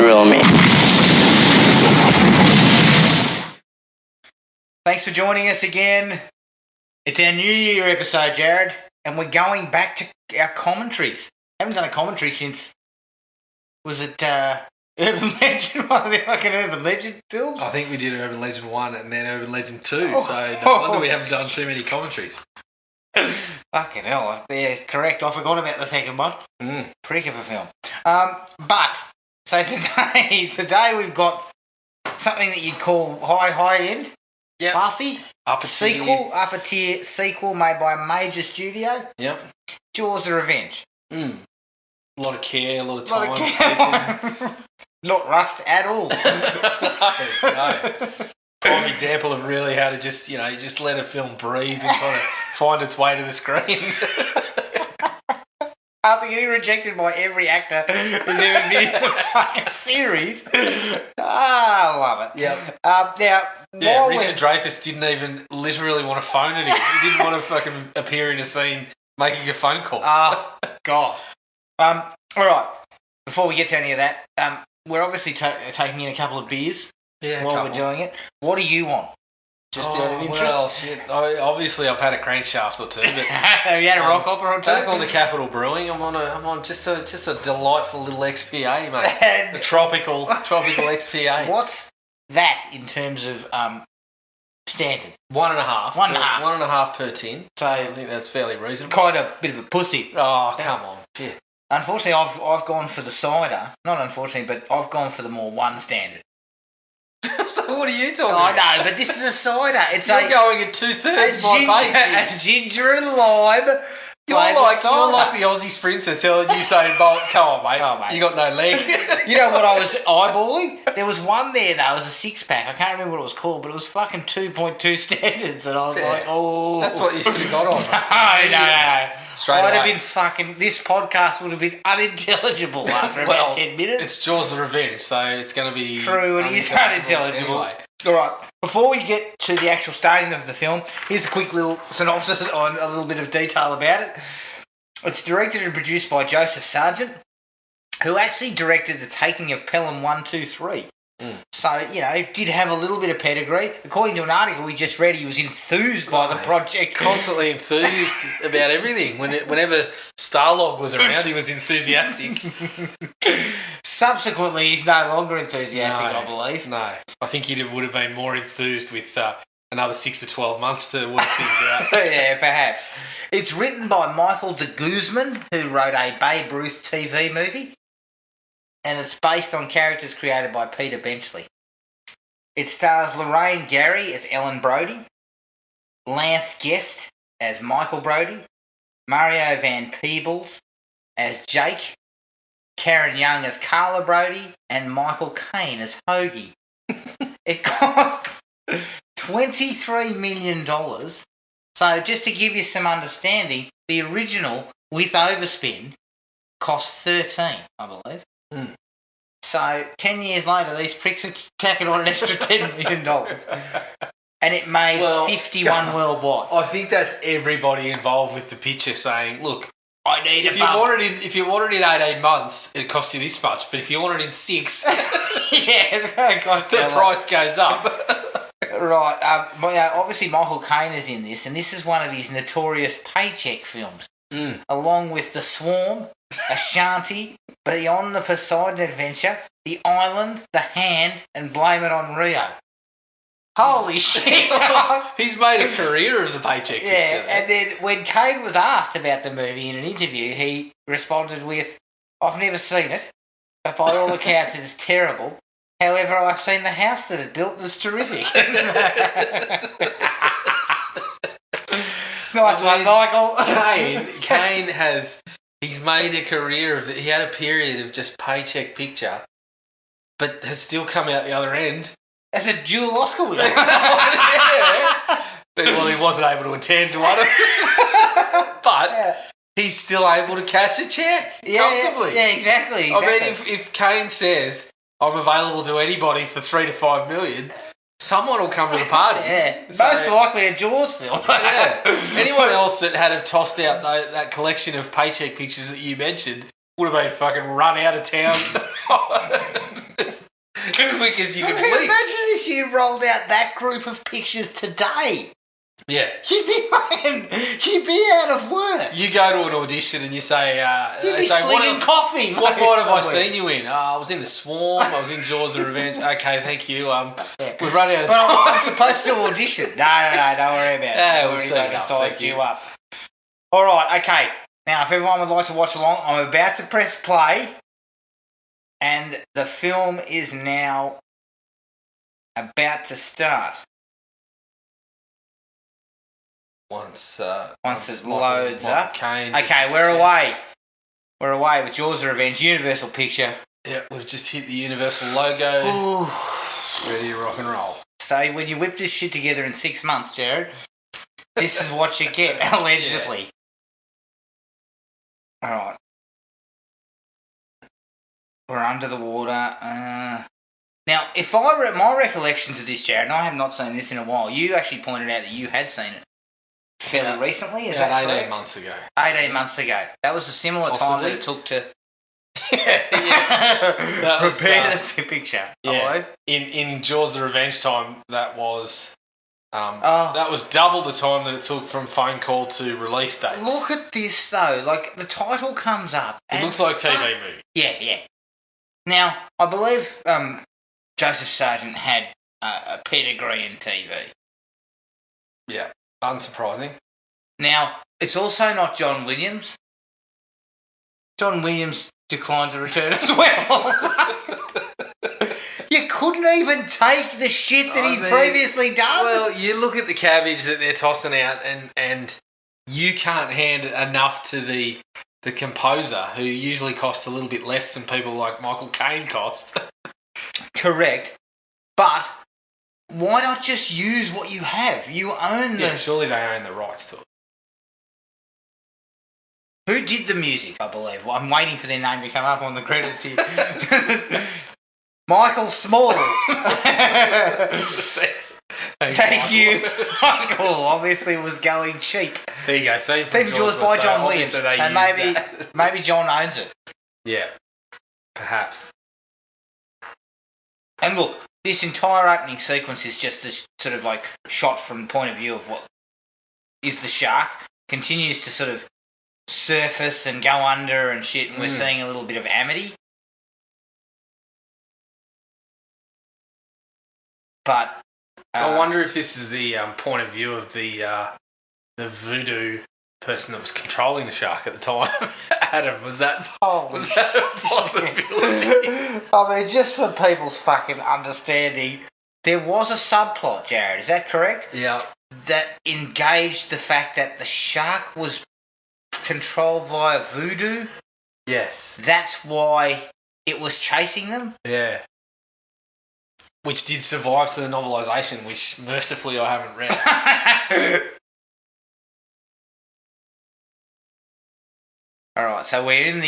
thrill me. Thanks for joining us again. It's our New Year episode, Jared, and we're going back to our commentaries. Haven't done a commentary since, was it Urban Legend, one of the fucking Urban Legend films? I think we did Urban Legend 1 and then Urban Legend 2, so no wonder we haven't done too many commentaries. Fucking hell, yeah, correct. I forgot about the second one. Prick of a film. So today we've got something that you'd call high end. Yep. Classy. Upper tier sequel made by a major studio. Yep. Jaws the Revenge. A lot of care, a lot of time. Not rushed at all. No. Prime example of really how to just let a film breathe and kind of find its way to the screen. After getting rejected by every actor who's ever been in the fucking series. I love it. Now, Richard Dreyfuss didn't even literally want to phone it in. He didn't want to fucking appear in a scene making a phone call. Oh, God. All right. Before we get to any of that, we're obviously taking in a couple of beers while we're doing it. What do you want? Just out of interest? Well, shit. Obviously, I've had a crankshaft or two. But, have you had a rock opera or two? Back on the Capital Brewing, I'm on just a delightful little XPA, mate. A tropical XPA. What's that in terms of standards? 1.5. 1.5. 1.5 per tin. So I think that's fairly reasonable. Kind of a bit of a pussy. Oh, come on. Shit. Unfortunately, I've gone for the cider. Not unfortunately, but I've gone for the more one standard. So what are you talking about? I know, but this is a cider. You're going at 2/3 my pace. A ginger and lime. You're like the Aussie sprinter telling Usain Bolt, come on, mate. You got no leg. You know what I was eyeballing? There was one there, though. It was a 6-pack. I can't remember what it was called, but it was fucking 2.2 standards. And I was like, oh. That's what you should have got on. No. Straight I'd away. have been fucking... This podcast would have been unintelligible after about 10 minutes. It's Jaws the Revenge, so it's going to be... True, it is unintelligible. Anyway. All right, before we get to the actual starting of the film, here's a quick little synopsis on a little bit of detail about it. It's directed and produced by Joseph Sargent, who actually directed The Taking of Pelham 1, 2, 3. So, did have a little bit of pedigree. According to an article we just read, he was enthused by the project. Constantly enthused about everything. Whenever Starlog was around, he was enthusiastic. Subsequently, he's no longer enthusiastic, I believe. No. I think he would have been more enthused with another 6 to 12 months to work things out. Yeah, perhaps. It's written by Michael de Guzman, who wrote a Babe Ruth TV movie. And it's based on characters created by Peter Benchley. It stars Lorraine Gary as Ellen Brody, Lance Guest as Michael Brody, Mario Van Peebles as Jake, Karen Young as Carla Brody, and Michael Caine as Hoagie. It cost $23 million. So just to give you some understanding, the original with overspin cost 13, I believe. So 10 years later, these pricks are tacking on an extra $10 million. And it made 51 worldwide. I think that's everybody involved with the picture saying, look, I need if you want it in 18 months, it costs you this much. But if you want it in 6, the price goes up. Right. Obviously, Michael Caine is in this, and this is one of his notorious paycheck films, along with The Swarm, Ashanti, Beyond the Poseidon Adventure, The Island, The Hand, and Blame It on Rio. Holy shit. He's made a career of the paycheck picture. Yeah, and then when Caine was asked about the movie in an interview, he responded with, I've never seen it, but by all accounts it's terrible. However, I've seen the house that it built and it's terrific. Nice one, Michael. Caine he's made a career of it. He had a period of just paycheck picture, but has still come out the other end. As a dual Oscar winner. Well, he wasn't able to attend one of them. But he's still able to cash a check comfortably. Yeah, exactly. I mean, if Caine says, I'm available to anybody for $3 to $5 million, someone will come to the party. Most likely a Jaws film. Anyone else that had have tossed out that collection of paycheck pictures that you mentioned would have been fucking run out of town. as quick as you I can mean, blink. imagine if you rolled out that group of pictures today. Yeah. You'd be out of work. You go to an audition and you say, You'd they be say, slinging coffee. what mate, part have I somewhere. seen you in? I was in The Swarm. I was in Jaws of Revenge. Okay, thank you. We've run out of time. Well, I'm supposed to audition. No, don't worry about it. Yeah, I've we've already seen enough, sized thank you you. up. All right, okay. Now, if everyone would like to watch along, I'm about to press play, and the film is now about to start. Once it loads up. Caine Okay, we're away. We're away with Jaws of Revenge, Universal Picture. Yeah, we've just hit the Universal logo. Ooh. Ready to rock and roll. So when you whip this shit together in 6 months, Jared, this is what you get, allegedly. Yeah. Alright. We're under the water. Now, if my recollections of this, Jared, and I have not seen this in a while, you actually pointed out that you had seen it fairly recently. Is that 18 correct? months ago. 18 months ago. That was a similar time that it took to That was, prepare the picture. Yeah. In Jaws of Revenge time, that was Oh. that was double the time that it took from phone call to release date. Look at this, though. Like, the title comes up. It looks like a TV movie. Yeah. Now, I believe Joseph Sargent had a pedigree in TV. Yeah, unsurprising. Now, it's also not John Williams. John Williams declined to return as well. You couldn't even take the shit that he'd previously done. Well, you look at the cabbage that they're tossing out, and you can't hand enough to the composer, who usually costs a little bit less than people like Michael Caine cost. Correct. But why not just use what you have? You own the... Yeah, surely they own the rights to it. Who did the music, I believe? Well, I'm waiting for their name to come up on the credits here. Michael Small. Thanks, Thank you. Michael obviously was going cheap. There you go. Theme from Jaws by John Williams. So maybe John owns it. Yeah, perhaps. And look, this entire opening sequence is just this sort of like shot from the point of view of what is the shark. Continues to sort of surface and go under and shit, and we're seeing a little bit of Amity. But I wonder if this is the point of view of the voodoo person that was controlling the shark at the time. Adam, was that a possibility? I mean, just for people's fucking understanding, there was a subplot, Jared, is that correct? Yeah. That engaged the fact that the shark was controlled via voodoo. Yes. That's why it was chasing them. Yeah. Which did survive to the novelisation, which mercifully I haven't read. All right, so we're in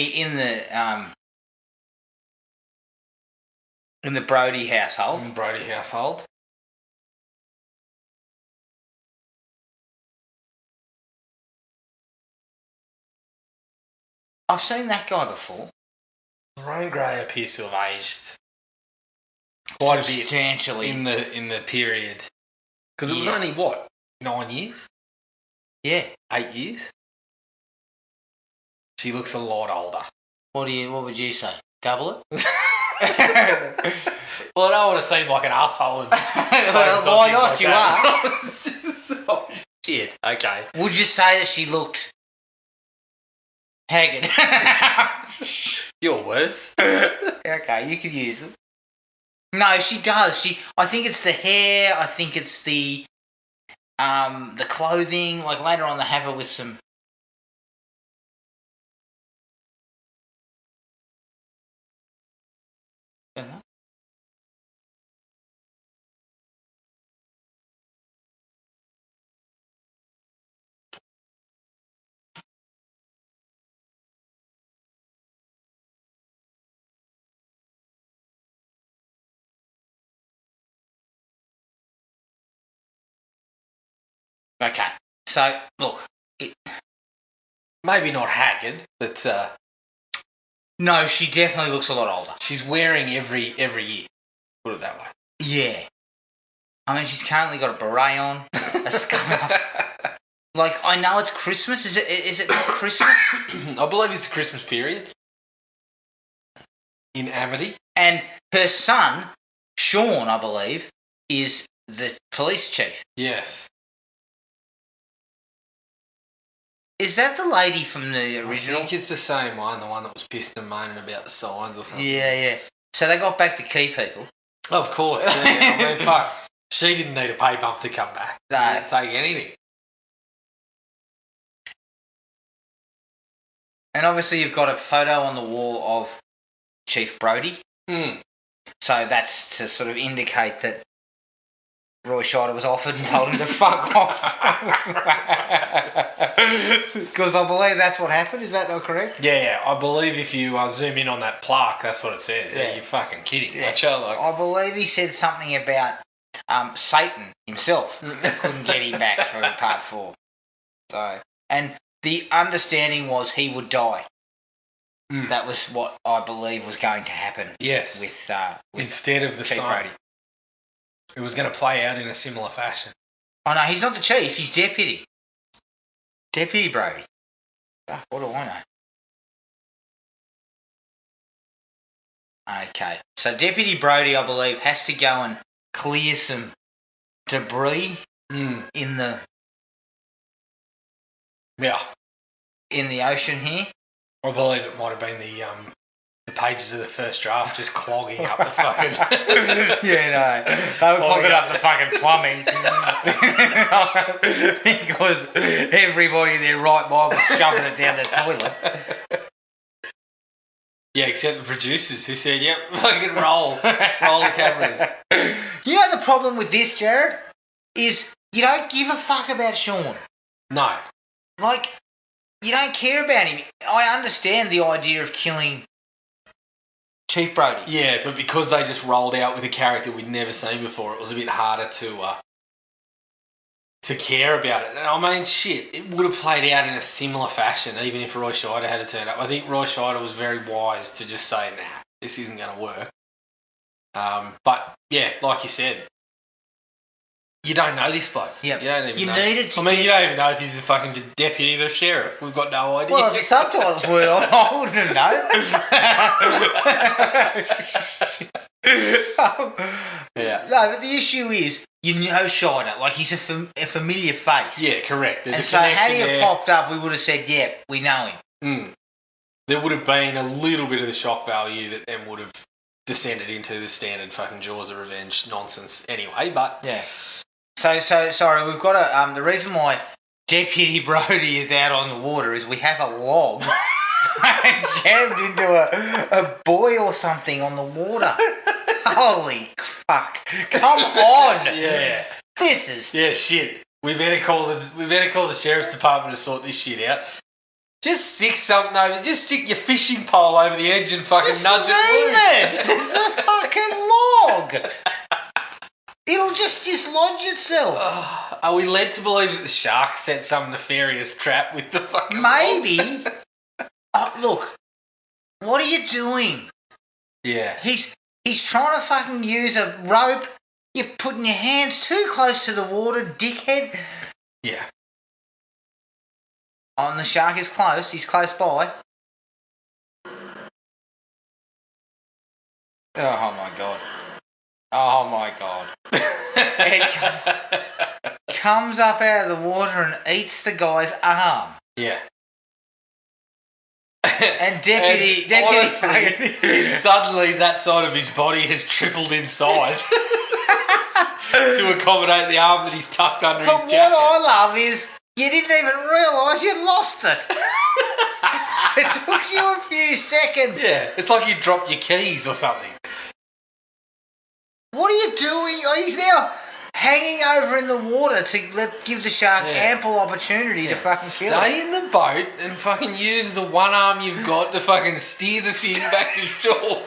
the Brody household. In the Brody household. I've seen that guy before. Lorraine Gray appears to have aged quite a bit substantially in the period, because it was only 9 years, 8 years. She looks a lot older. What would you say? Double it? Well, I don't want to seem like an asshole. Well, why not? Like you are. Oh, shit. Okay. Would you say that she looked haggard? Your words. Okay, you could use them. No, she does. I think it's the hair. I think it's the clothing. Like later on, they have her with some. Okay, so look, maybe not haggard, but No, she definitely looks a lot older. She's wearing every year. Put it that way. Yeah. I mean, she's currently got a beret on, a scarf. Like, I know it's Christmas. Is it not Christmas? I believe it's the Christmas period. In Amity. And her son, Sean, I believe, is the police chief. Yes. Is that the lady from the original? I think it's the same one, the one that was pissed and moaning about the signs or something. Yeah. So they got back the key people. Of course, yeah. I mean, fuck. She didn't need a pay bump to come back. No. She didn't take anything. And obviously you've got a photo on the wall of Chief Brody. So that's to sort of indicate that Roy Scheider was offered and told him to fuck off. Because I believe that's what happened. Is that not correct? Yeah. I believe if you zoom in on that plaque, that's what it says. Yeah, you're fucking kidding. Yeah. Like, I believe he said something about Satan himself couldn't get him back for part 4. So, and the understanding was he would die. That was what I believe was going to happen. Yes. With instead of the Chief sign, Brody. It was going to play out in a similar fashion. Oh no, he's not the chief. He's deputy. Deputy Brody. Fuck, what do I know? Okay, so Deputy Brody, I believe, has to go and clear some debris in the in the ocean here. I believe it might have been the pages of the first draft just clogging up the fucking... Yeah, no. They were clogging up the fucking plumbing. Because everybody in their right mind was shoving it down the toilet. Yeah, except the producers who said, yep, fucking roll the cameras. You know the problem with this, Jared? Is you don't give a fuck about Sean. No. Like, you don't care about him. I understand the idea of killing Chief Brody. Yeah, but because they just rolled out with a character we'd never seen before, it was a bit harder to care about it. And I mean, shit, it would have played out in a similar fashion, even if Roy Scheider had turned up. I think Roy Scheider was very wise to just say, nah, this isn't going to work. But, yeah, like you said, you don't know this bloke. Yep. You don't even know. Needed to you don't even know if he's the fucking deputy of the sheriff. We've got no idea. Well, if the subtitles were on, I wouldn't have known. Yeah. No, but the issue is, you know Scheider. Like, he's a familiar face. Yeah, correct. There's and a so had he there. popped up, we would have said, yeah, we know him. There would have been a little bit of the shock value that then would have descended into the standard fucking Jaws of Revenge nonsense anyway, but... Yeah. So sorry, we've got a... the reason why Deputy Brody is out on the water is we have a log jammed into a buoy or something on the water. Holy fuck. Come on. Yeah. This is... Yeah, shit. We better call the sheriff's department to sort this shit out. Just stick something over. Just stick your fishing pole over the edge and fucking nudge it loose. It's a fucking log. It'll just dislodge itself. Are we led to believe that the shark set some nefarious trap with the fucking Maybe. Look, what are you doing? Yeah. He's trying to fucking use a rope. You're putting your hands too close to the water, dickhead. Yeah. And the shark is close. He's close by. Oh my god. Oh my god. It comes up out of the water and eats the guy's arm. Yeah. And Deputy... honestly, suddenly that side of his body has tripled in size to accommodate the arm that he's tucked under his jacket. But what I love is you didn't even realise you'd lost it. It took you a few seconds. Yeah, it's like you dropped your keys or something. What are you doing? Oh, he's now hanging over in the water to give the shark ample opportunity to fucking kill it. Stay in the boat and fucking use the one arm you've got to fucking steer the thing back to shore.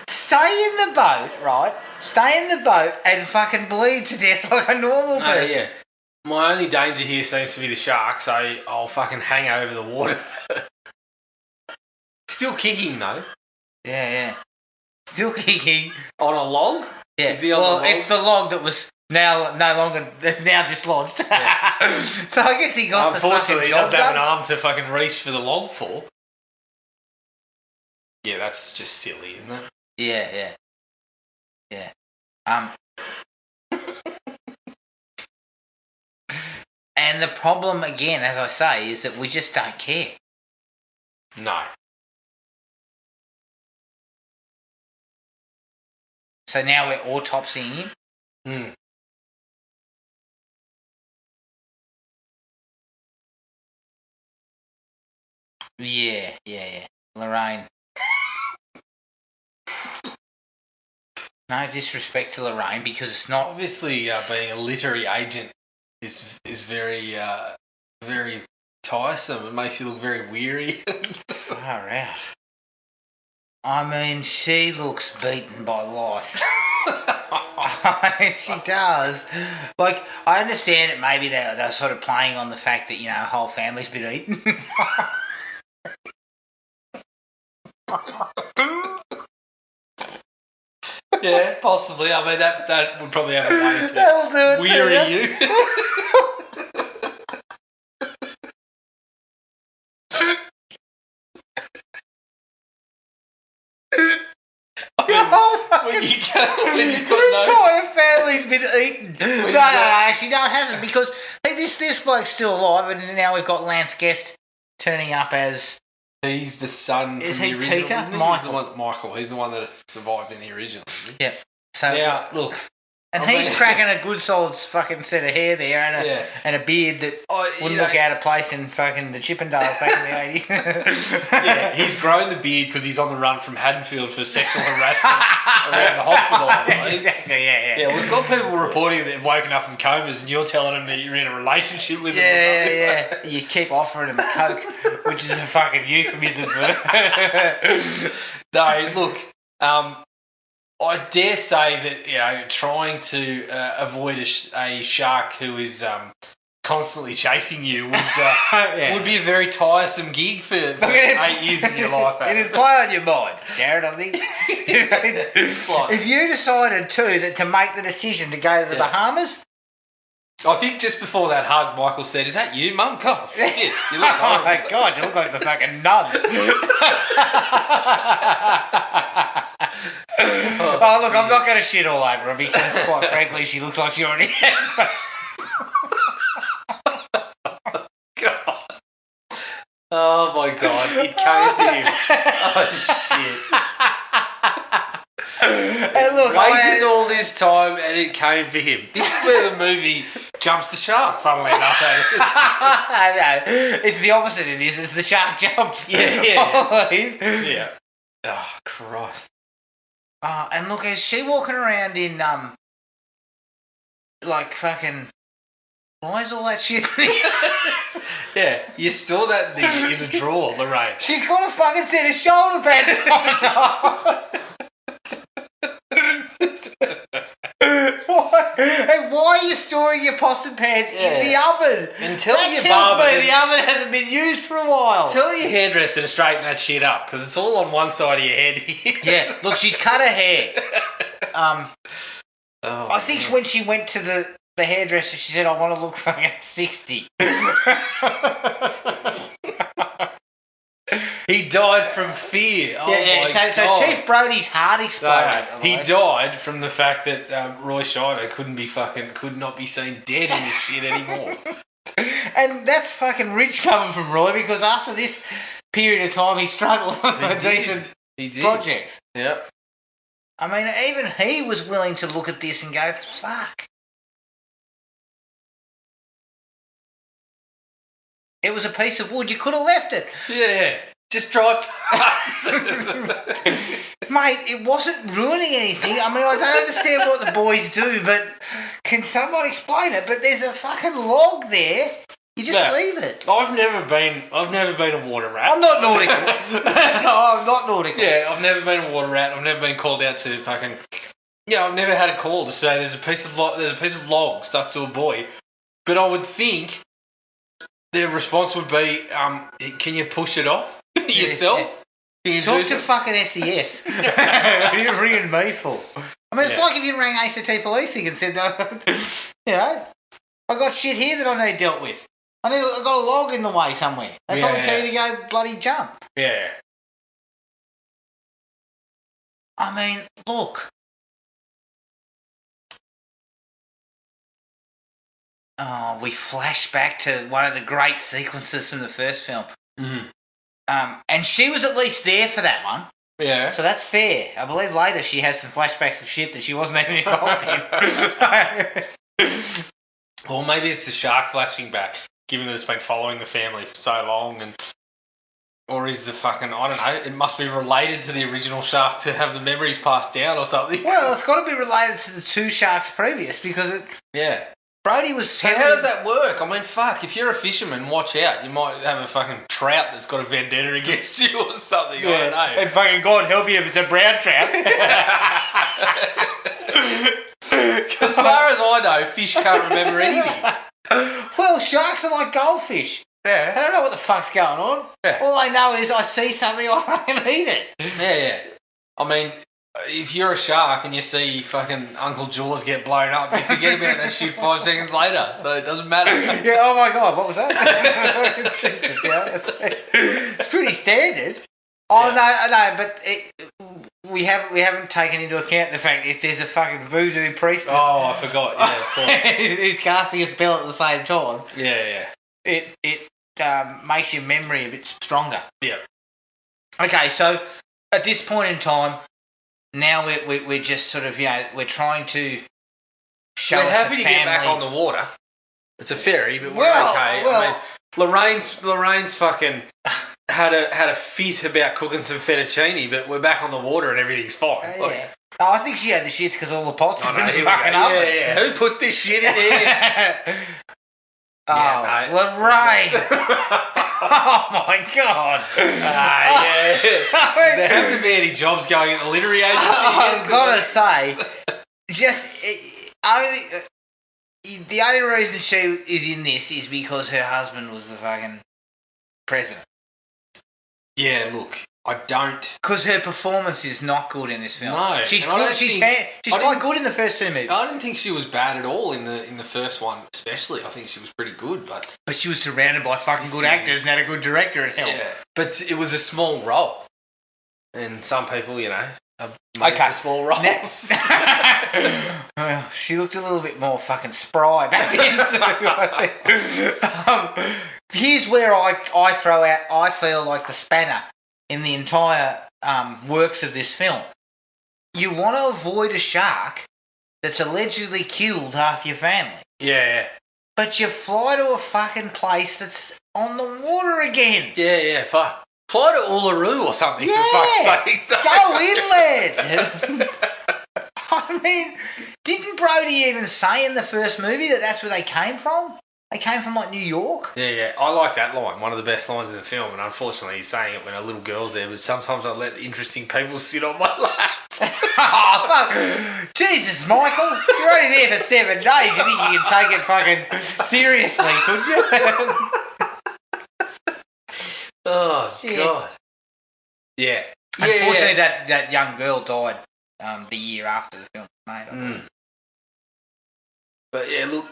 Stay in the boat, right? Stay in the boat and fucking bleed to death like a normal person. Yeah. My only danger here seems to be the shark, so I'll fucking hang over the water. still kicking though. Yeah. Still kicking. On a log? Yeah. Is he on the log? It's the log that was now no longer, now dislodged. Yeah. So I guess he got the fucking Unfortunately, he job doesn't have an done. arm to fucking reach for the log for. Yeah, that's just silly, isn't it? Yeah. And the problem, again, as I say, is that we just don't care. No. So now we're autopsying him. Hmm. Yeah. Lorraine. No disrespect to Lorraine, because it's not. Obviously, being a literary agent is very very tiresome. It makes you look very weary. Far out. I mean, she looks beaten by life. She does. Like, I understand that maybe they're sort of playing on the fact that, her whole family's been eaten. Yeah, possibly. I mean, that would probably have a way That'll do it to weary you. When you've got Your entire family's been eaten. No, actually, no, it hasn't, because this bloke's still alive, and now we've got Lance Guest turning up as... He's the son Is from he the original, Peter? isn't he? Michael. Michael. He's the one that has survived in the original, isn't he? Yeah. So Now, look. And he's cracking a good solid fucking set of hair there, and a beard that wouldn't look out of place in fucking the Chippendales back in the 80s. Yeah, he's grown the beard because he's on the run from Haddonfield for sexual harassment around the hospital, I believe. Exactly, yeah. Yeah, we've got people reporting that they've woken up from comas and you're telling them that you're in a relationship with them or something. Yeah. You keep offering him a Coke, which is a fucking euphemism for it. No, look, I dare say that, trying to avoid a shark who is constantly chasing you would be a very tiresome gig for 8 years of your life. It'd play on your mind, Jared, I think. If you decided to make the decision to go to the Bahamas... I think just before that hug, Michael said, "Is that you, Mum? God, shit, you look Oh my God, you look like the fucking nun." Oh, look, I'm not going to shit all over her, because quite frankly, she looks like she already has. God. Oh my God, it came to him. Oh shit. Hey, look, waited all this time and it came for him. This is where the movie jumps the shark, funnily enough. No, it's the opposite of this. It's the shark jumps. Yeah. Oh, Christ. And look, is she walking around in, like fucking... Why is all that shit there? Yeah, you store that thing in a drawer, Lorraine. She's got a fucking set of shoulder pads on. Why are you storing your possum pants in the oven? And tell that your tells barber me the oven hasn't been used for a while. Tell your hairdresser to straighten that shit up, because it's all on one side of your head here. Yeah, look, she's cut her hair. I think when she went to the hairdresser, she said, "I want to look fucking 60." He died from fear. Oh my So God. Chief Brody's heart exploded. No, he died from the fact that Roy Scheider could not be seen dead in this shit anymore. And that's fucking rich coming from Roy, because after this period of time, he struggled with decent projects. Yep. I mean, even he was willing to look at this and go, "Fuck." It was a piece of wood. You could have left it. Yeah. Just drive past. Mate, it wasn't ruining anything. I mean, I don't understand what the boys do, but can someone explain it? But there's a fucking log there. You just leave it. I've never been a water rat. I'm not nautical. No, I'm not nautical. Yeah, I've never been a water rat. I've never been called out to fucking... Yeah, I've never had a call to say there's a piece of log stuck to a buoy. But I would think their response would be, can you push it off yourself? Talk to fucking SES. Who are you ringing me for? I mean, it's like if you rang ACT Policing and said, you know, I got shit here that I need dealt with. I got a log in the way somewhere. They probably tell you to go bloody jump. Yeah. I mean, look. Oh, we flash back to one of the great sequences from the first film. Mm-hmm. And she was at least there for that one. Yeah. So that's fair. I believe later she has some flashbacks of shit that she wasn't even involved in. Or maybe it's the shark flashing back, given that it's been following the family for so long, or is the fucking, I don't know, it must be related to the original shark to have the memories passed down or something. Well, it's got to be related to the two sharks previous because Brody was... So how does that work? I mean, fuck, if you're a fisherman, watch out. You might have a fucking trout that's got a vendetta against you or something. Yeah. I don't know. And fucking God help you if it's a brown trout. As far as I know, fish can't remember anything. Well, sharks are like goldfish. Yeah. They don't know what the fuck's going on. Yeah. All they know is I see something, I fucking eat it. Yeah. I mean, if you're a shark and you see fucking Uncle Jaws get blown up, you forget about that shit 5 seconds later, so it doesn't matter. Yeah, oh my God, what was that? Jesus, yeah. It's pretty standard. Oh, no, but we haven't taken into account the fact if there's a fucking voodoo priestess. Oh, I forgot, yeah, of course. Who's casting a spell at the same time. Yeah. It makes your memory a bit stronger. Yeah. Okay, so at this point in time, now we're just sort of, we're trying to show we're us happy a to family. get back on the water. It's a ferry, but we're okay. Well, I mean, Lorraine's fucking had a fit about cooking some fettuccine, but we're back on the water and everything's fine. No, I think she had the shits because all the pots have been here fucking we go. oven. Yeah. Who put this shit in here? Lorraine. Oh my God. Yeah. Does there happen to be any jobs going at the literary agency? I've got to say, the only reason she is in this is because her husband was the fucking president. Yeah, look, I don't... Because her performance is not good in this film. No. She's good. She's quite good in the first two movies. I didn't think she was bad at all in the first one, especially. I think she was pretty good, but she was surrounded by fucking good actors and had a good director at help. Yeah, but it was a small role, and some people, are made for small roles. Well, she looked a little bit more fucking spry back then too, I think. Here's where I throw out, I feel like the spanner in the entire works of this film. You want to avoid a shark that's allegedly killed half your family. Yeah. But you fly to a fucking place that's on the water again. Yeah, fuck. Fly to Uluru or something, for fuck's sake. Go inland. I mean, didn't Brody even say in the first movie that that's where they came from? They came from, like, New York? Yeah. I like that line. One of the best lines in the film, and unfortunately he's saying it when a little girl's there, but sometimes I let interesting people sit on my lap. Oh, fuck. Jesus, Michael. You're only there for 7 days. You think you can take it fucking seriously, couldn't you? Oh, shit. God. Yeah. Unfortunately, that young girl died the year after the film was made. But yeah, look,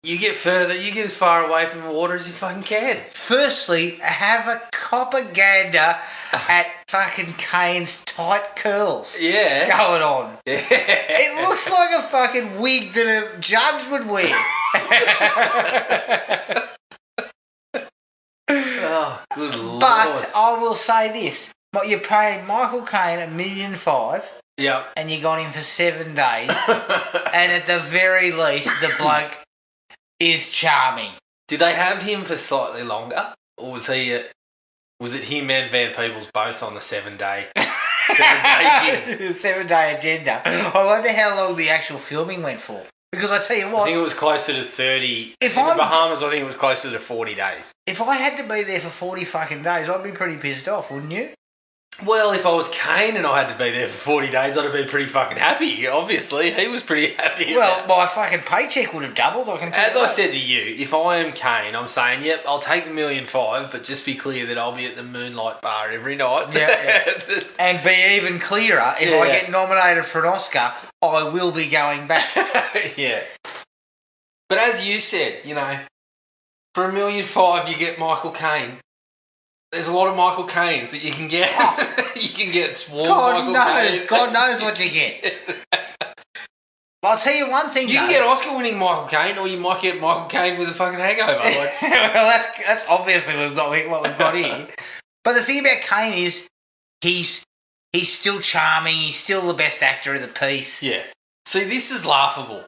you get further, you get as far away from the water as you fucking can. Firstly, have a copper-gander at fucking Caine's tight curls. Yeah. Going on. Yeah. It looks like a fucking wig that a judge would wear. Oh, good lord. But I will say this. You're paying Michael Caine $1.5 million. Yep. And you got him for 7 days. And at the very least, the bloke is charming. Did they have him for slightly longer? Or was he... was it him and Van Peebles both on the 7-day... 7-day agenda? I wonder how long the actual filming went for. Because I tell you what... I think it was closer to 30... In the Bahamas, I think it was closer to 40 days. If I had to be there for 40 fucking days, I'd be pretty pissed off, wouldn't you? Well, if I was Caine and I had to be there for 40 days, I'd have been pretty fucking happy, obviously. He was pretty happy. Well, my fucking paycheck would have doubled. As I said to you, if I am Caine, I'm saying, yep, I'll take the $1.5 million, but just be clear that I'll be at the Moonlight Bar every night. Yeah. And be even clearer, if I get nominated for an Oscar, I will be going back. Yeah. But as you said, you know, for $1.5 million, you get Michael Caine. There's a lot of Michael Caines that you can get. You can get swarm Michael Caine. God knows what you get. I'll tell you one thing. You can get Oscar-winning Michael Caine, or you might get Michael Caine with a fucking hangover. Like. Well, that's obviously what we've got here. But the thing about Caine is, he's still charming. He's still the best actor of the piece. Yeah. See, this is laughable.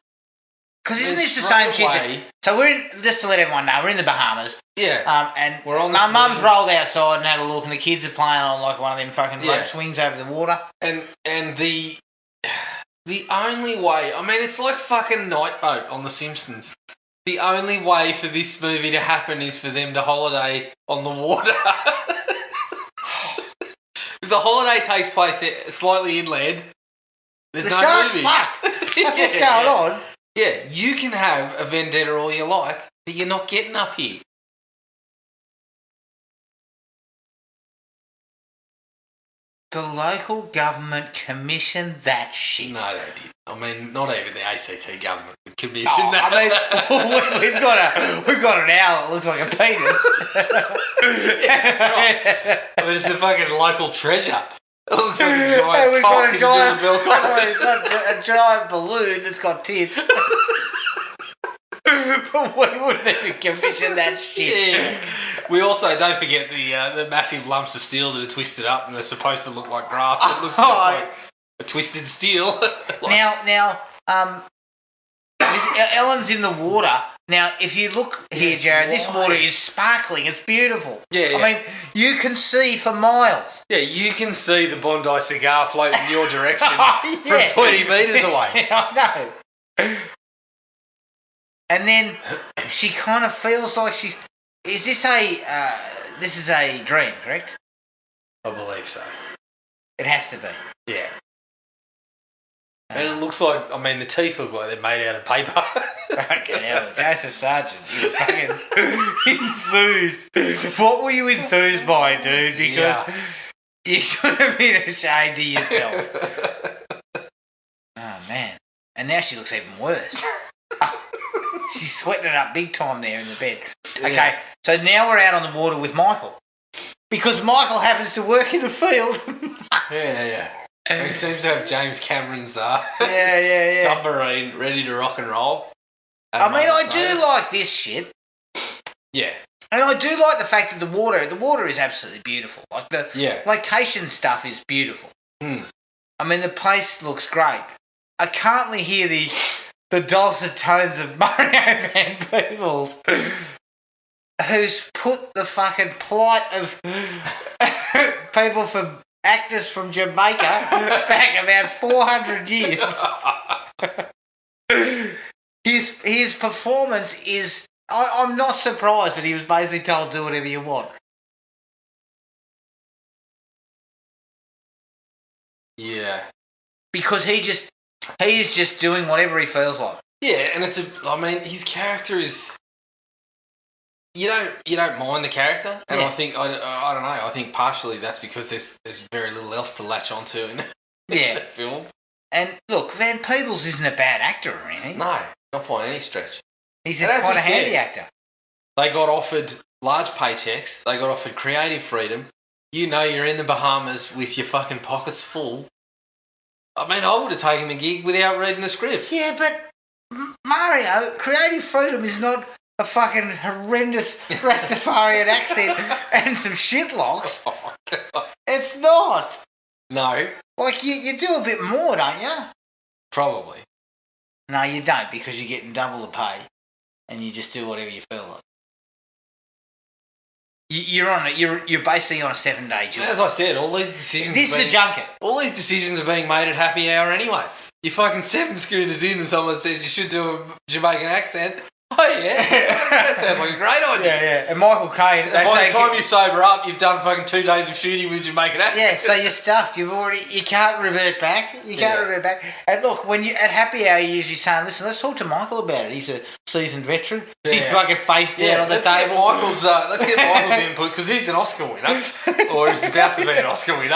Because isn't this the same shit? So we're in, just to let everyone know, we're in the Bahamas. Yeah. And we're on my mum's rolled outside and had a look, and the kids are playing on like one of them fucking rope swings over the water. And the only way, I mean, it's like fucking Night Boat on The Simpsons. The only way for this movie to happen is for them to holiday on the water. If the holiday takes place slightly inland, there's no shark's movie. Fucked. That's what's going on. Yeah, you can have a vendetta all you like, but you're not getting up here. The local government commissioned that shit. No, they didn't. I mean, not even the ACT government would commission that. I mean, we've got an owl that looks like a penis. Yeah, that's right. I mean, it's a fucking local treasure. It looks like a giant we've cock got we've got a giant balloon that's got tits. But we wouldn't even commission that shit. Yeah. We also don't forget the massive lumps of steel that are twisted up and they're supposed to look like grass, but it looks just like a twisted steel. Now, Ellen's in the water. Now, if you look here, Jared, this water is sparkling. It's beautiful. Yeah. I mean, you can see for miles. Yeah, you can see the Bondi cigar floating in your direction from 20 metres away. I know. And then she kind of feels like she's... Is this this is a dream, correct? I believe so. It has to be. Yeah. And it looks like, I mean, the teeth look like they're made out of paper. Fucking hell, Joseph Sargent, you were fucking enthused. What were you enthused by, dude? Because you should have been ashamed of yourself. Oh, man. And now she looks even worse. She's sweating it up big time there in the bed. Yeah. Okay, so now we're out on the water with Michael. Because Michael happens to work in the field. Yeah. He seems to have James Cameron's submarine ready to rock and roll. I mean, I do like this shit. Yeah. And I do like the fact that the water is absolutely beautiful. Like the location stuff is beautiful. Mm. I mean, the place looks great. I currently hear the dulcet tones of Mario Van Peebles, who's put the fucking plight of people from actors from Jamaica back about 400 years. His performance is... I'm not surprised that he was basically told, do whatever you want. Yeah. Because he is just doing whatever he feels like. Yeah, and his character is... You don't mind the character, and I think I don't know. I think partially that's because there's very little else to latch onto in the film. And look, Van Peebles isn't a bad actor or anything. No, not by any stretch. He's quite a handy actor. They got offered large paychecks. They got offered creative freedom. You know, you're in the Bahamas with your fucking pockets full. I mean, I would have taken the gig without reading the script. Yeah, but Mario, creative freedom is not a fucking horrendous Rastafarian accent and some shitlocks. Oh, God. It's not. No. Like, you do a bit more, don't you? Probably. No, you don't, because you're getting double the pay and you just do whatever you feel like. You're basically on a 7-day job. As I said, all these decisions... This is a junket. All these decisions are being made at happy hour anyway. You're fucking 7 schooners in and someone says you should do a Jamaican accent. Oh, yeah. That sounds like a great idea. Yeah. And Michael Caine... By the time you sober up, you've done fucking 2 days of shooting with Jamaican accent. Yeah, so you're stuffed. You can't revert back. Revert back. And look, when you at happy hour, you're usually saying, listen, let's talk to Michael about it. He's a seasoned veteran. Yeah. He's fucking face down on the table. Let's get Michael's input, because he's an Oscar winner. Or he's about to be an Oscar winner.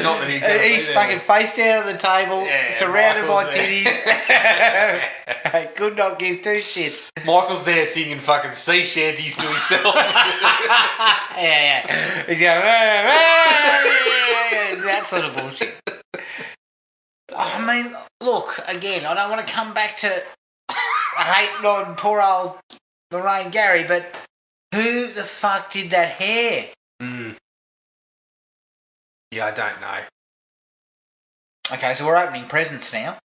Not that he's fucking face down on the table, surrounded by titties. Could not give 2 shits. Michael's there singing fucking sea shanties to himself. Yeah. He's going, that sort of bullshit. I mean, look, again, I don't want to come back to hating on poor old Lorraine Gary, but who the fuck did that hair? Yeah, I don't know. Okay, so we're opening presents now.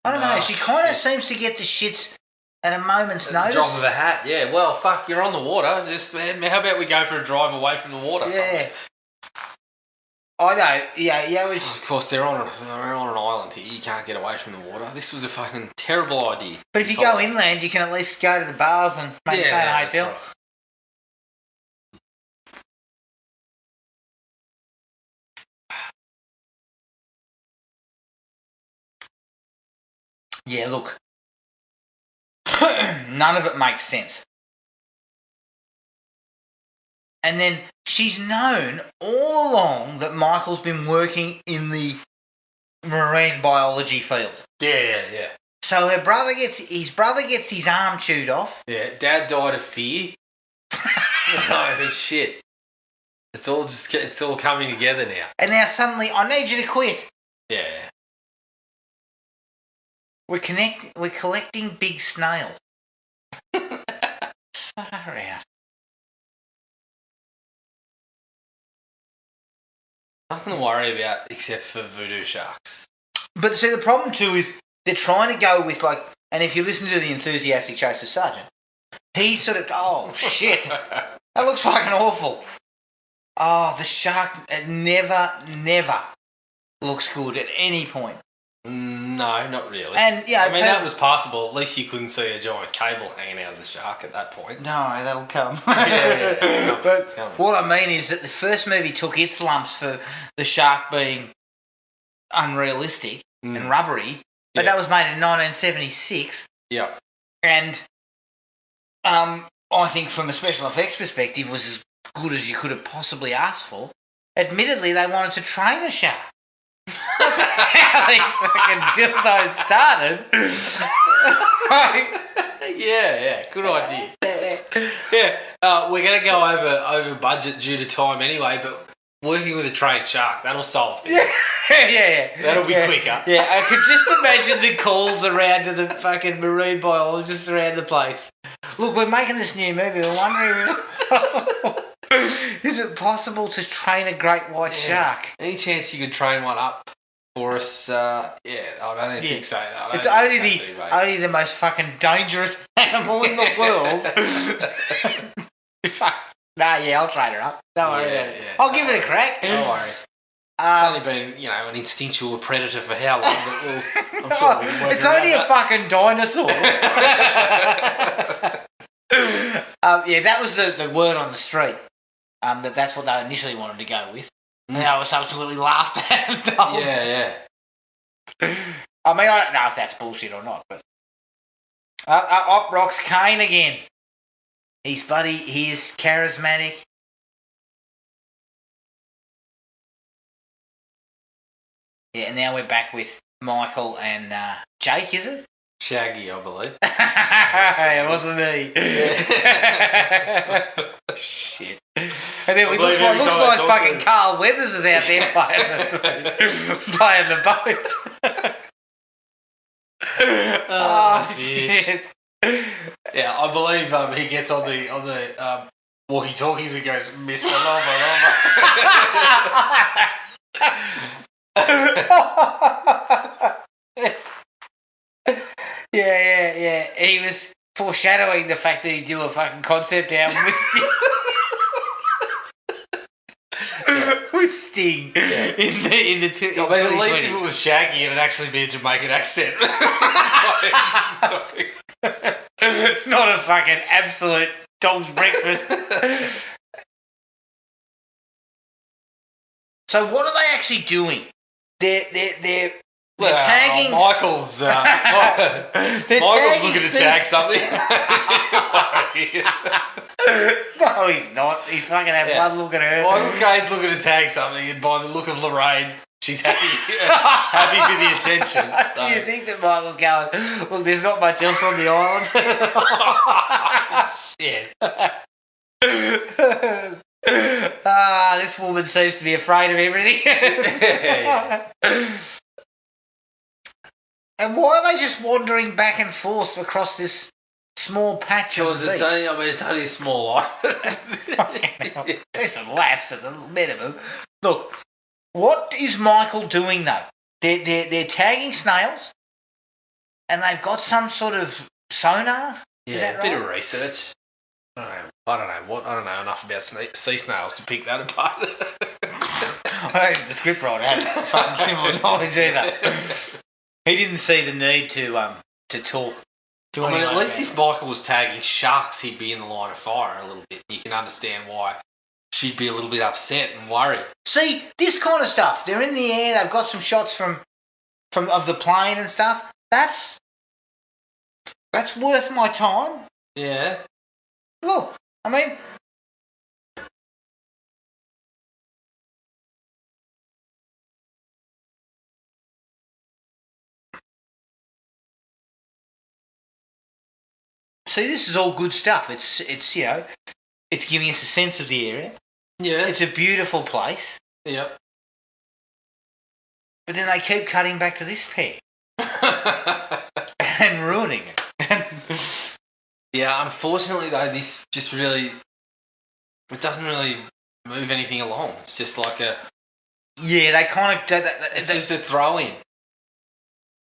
I don't know, she kind of seems to get the shits at a moment's notice. Drop of a hat, yeah. Well, fuck, you're on the water. Just how about we go for a drive away from the water? Yeah. I know, yeah. Of course, they're on an island here. You can't get away from the water. This was a fucking terrible idea. But if you go inland, you can at least go to the bars and maybe stay in a hotel. Right. Yeah, look. None of it makes sense. And then she's known all along that Michael's been working in the marine biology field. Yeah. So his brother gets his arm chewed off. Yeah, Dad died of fear. Oh shit! It's all coming together now. And now suddenly, I need you to quit. Yeah. We're collecting big snails. Far out. Nothing to worry about except for voodoo sharks. But see, the problem too is they're trying to go with and if you listen to the enthusiastic Chaser Sergeant, he's sort of, oh shit, that looks fucking awful. Oh, the shark never looks good at any point. No, not really. And that was passable. At least you couldn't see a giant cable hanging out of the shark at that point. No, that'll come. Yeah. But what I mean is that the first movie took its lumps for the shark being unrealistic and rubbery, but that was made in 1976. Yeah. And I think from a special effects perspective was as good as you could have possibly asked for. Admittedly, they wanted to train a shark. That's how these fucking dildos started. Yeah, good idea. Yeah, we're going to go over budget due to time anyway, but working with a trained shark, that'll solve things. Yeah. That'll be quicker. Yeah, I could just imagine the calls around to the fucking marine biologists around the place. Look, we're making this new movie. We're wondering is it possible to train a great white shark? Any chance you could train one up for us? I don't even think so. It's only the most fucking dangerous animal in the world. I'll train her up. Don't worry about it. I'll give it a crack. Don't worry. It's only been, an instinctual predator for how long, but I'm sure we can work it's only a fucking dinosaur. That was the word on the street. That's what they initially wanted to go with. And I was subsequently laughed at and told. Yeah. I mean, I don't know if that's bullshit or not, but up rocks Caine again. He's charismatic. Yeah, and now we're back with Michael and Jake, is it? Shaggy, I believe. It wasn't me. Yeah. Shit. And then it looks like fucking Carl Weathers is out there playing the boat. Oh shit. Yeah, I believe he gets on the walkie-talkies and goes, Mr. Lover. Yeah. He was foreshadowing the fact that he'd do a fucking concept album with with Sting in the two. I mean, at least if it was Shaggy, it'd actually be a Jamaican accent. Not a fucking absolute dog's breakfast. So what are they actually doing? They're tagging. Michael's looking to tag something. No, he's not. He's fucking had one look at her. Michael Caine's looking to tag something, and by the look of Lorraine, she's happy for the attention. So. Do you think that Michael's going, look, there's not much else on the island? This woman seems to be afraid of everything. And why are they just wandering back and forth across this small patch of beach? It's only a small island. Do some laps at the minimum. Look, what is Michael doing though? They're tagging snails, and they've got some sort of sonar. Yeah, is that a right? bit of research. I don't know enough about sea snails to pick that apart. I don't think the scriptwriter has fucking similar knowledge either. He didn't see the need to talk. At least if Michael was tagging sharks, he'd be in the line of fire a little bit. You can understand why she'd be a little bit upset and worried. See, this kind of stuff. They're in the air. They've got some shots from of the plane and stuff. That's worth my time. Yeah. Look, I mean. See, this is all good stuff. It's it's giving us a sense of the area. Yeah. It's a beautiful place. Yep. But then they keep cutting back to this pair. And ruining it. Yeah, unfortunately though, this just really... It doesn't really move anything along. It's just like a... Yeah, they kind of... It's just a throw-in.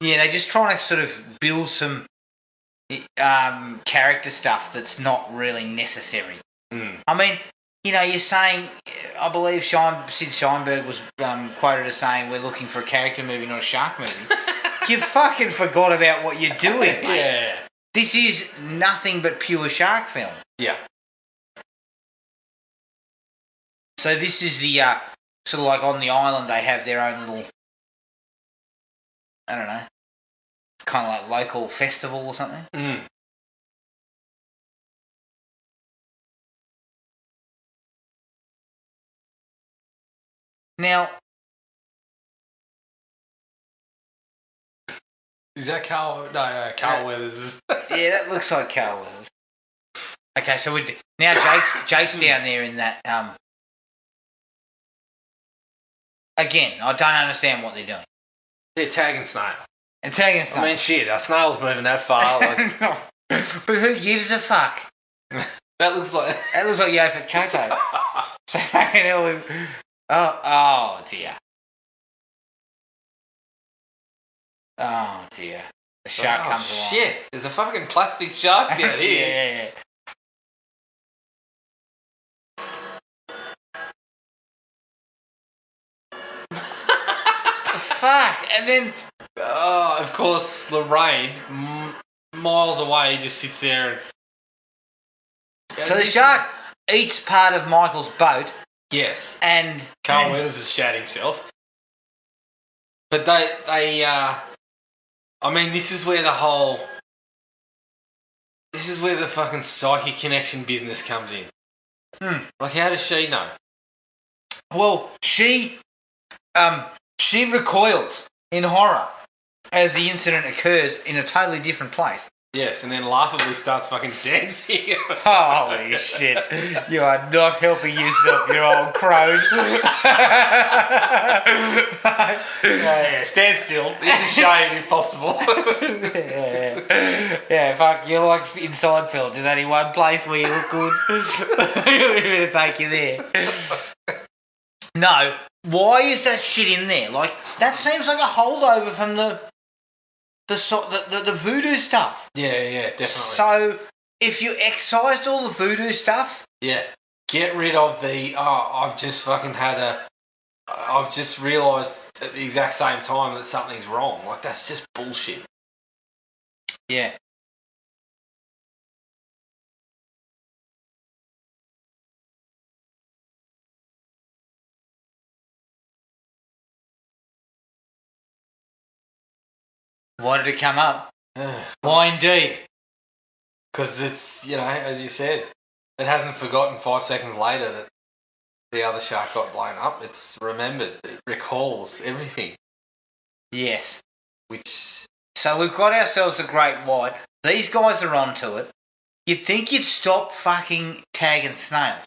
Yeah, they're just trying to sort of build some character stuff that's not really necessary. Mm. I mean, you're saying... I believe Sid Sheinberg was quoted as saying, we're looking for a character movie, not a shark movie. You fucking forgot about what you're doing, mate. Yeah. This is nothing but pure shark film. Yeah. So this is the, sort of like on the island they have their own little, I don't know, kind of like local festival or something. Mm. Now... Is that Carl? No, Carl Weathers is... Yeah, that looks like Carl Weathers. Okay, so now Jake's down there in that, again, I don't understand what they're doing. They're tagging snail. And tagging snail. I mean, shit, a snail's moving that far. Like... But who gives a fuck? That looks like Yofit Koto. So, oh dear. Oh dear. The shark comes along. Shit, there's a fucking plastic shark down here. Yeah. Fuck, and then... of course, Lorraine, miles away, just sits there and... So the shark eats part of Michael's boat. Yes. And... Carl Weathers has shat himself. But they I mean, this is where the fucking psychic connection business comes in. Like, how does she know? Well, she recoils in horror as the incident occurs in a totally different place. Yes, and then laughably starts fucking dancing. Holy shit. You are not helping yourself, you old crone. Yeah, stand still. In the shade if possible. Yeah, fuck, you're like in Seinfeld. There's only one place where you look good. We're going to take you there. No, why is that shit in there? Like, that seems like a holdover from the voodoo stuff. Yeah, definitely. So, if you excised all the voodoo stuff... Yeah. Get rid of the, I've just fucking had I've just realised at the exact same time that something's wrong. Like, that's just bullshit. Yeah. Why did it come up? Why indeed? Because it's, as you said, it hasn't forgotten 5 seconds later that the other shark got blown up. It's remembered. It recalls everything. Yes. Which... So we've got ourselves a great white. These guys are onto it. You'd think you'd stop fucking tagging snails.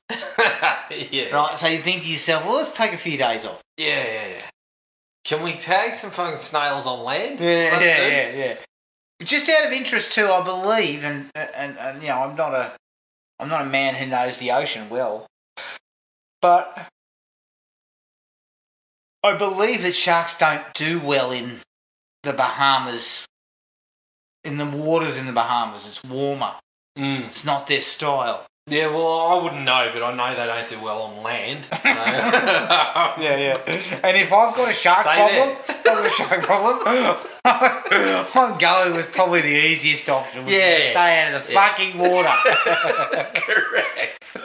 Yeah. Right, so you think to yourself, well, let's take a few days off. Yeah. Can we tag some fucking snails on land? Yeah. Just out of interest too, I believe, and I'm not a man who knows the ocean well, but I believe that sharks don't do well in the Bahamas, in the waters in the Bahamas. It's warmer. It's not their style. Yeah, well, I wouldn't know, but I know they don't do well on land. So. Yeah. And if I've got a shark problem, I'm going with probably the easiest option, which is stay out of the fucking water. Correct.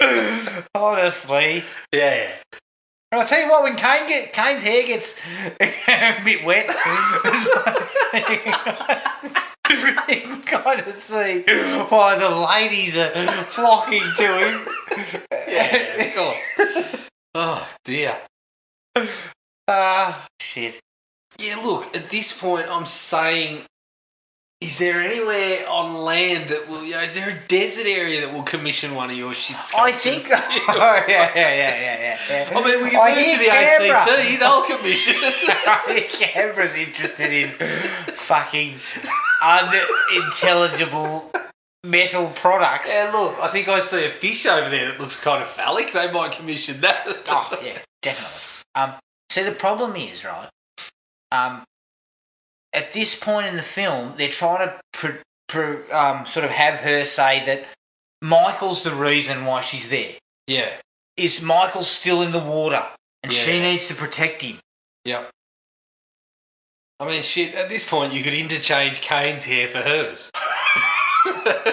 Honestly. Yeah. And I'll tell you what, when Kane's hair gets a bit wet, you can kind of see why the ladies are flocking to him. Yeah, of course. Oh, dear. Shit. Yeah, look, at this point I'm saying, is there anywhere on land that will, is there a desert area that will commission one of your shit sculptures? I think so. Yeah. I mean, we can move to the ACT, they'll commission it. I think Canberra's interested in fucking unintelligible metal products. Yeah, look, I think I see a fish over there that looks kind of phallic. They might commission that. Oh, yeah, definitely. See, the problem is, right, at this point in the film, they're trying to sort of have her say that Michael's the reason why she's there. Yeah. Is Michael still in the water and she needs to protect him? Yep. I mean, shit, at this point you could interchange Kane's hair for hers.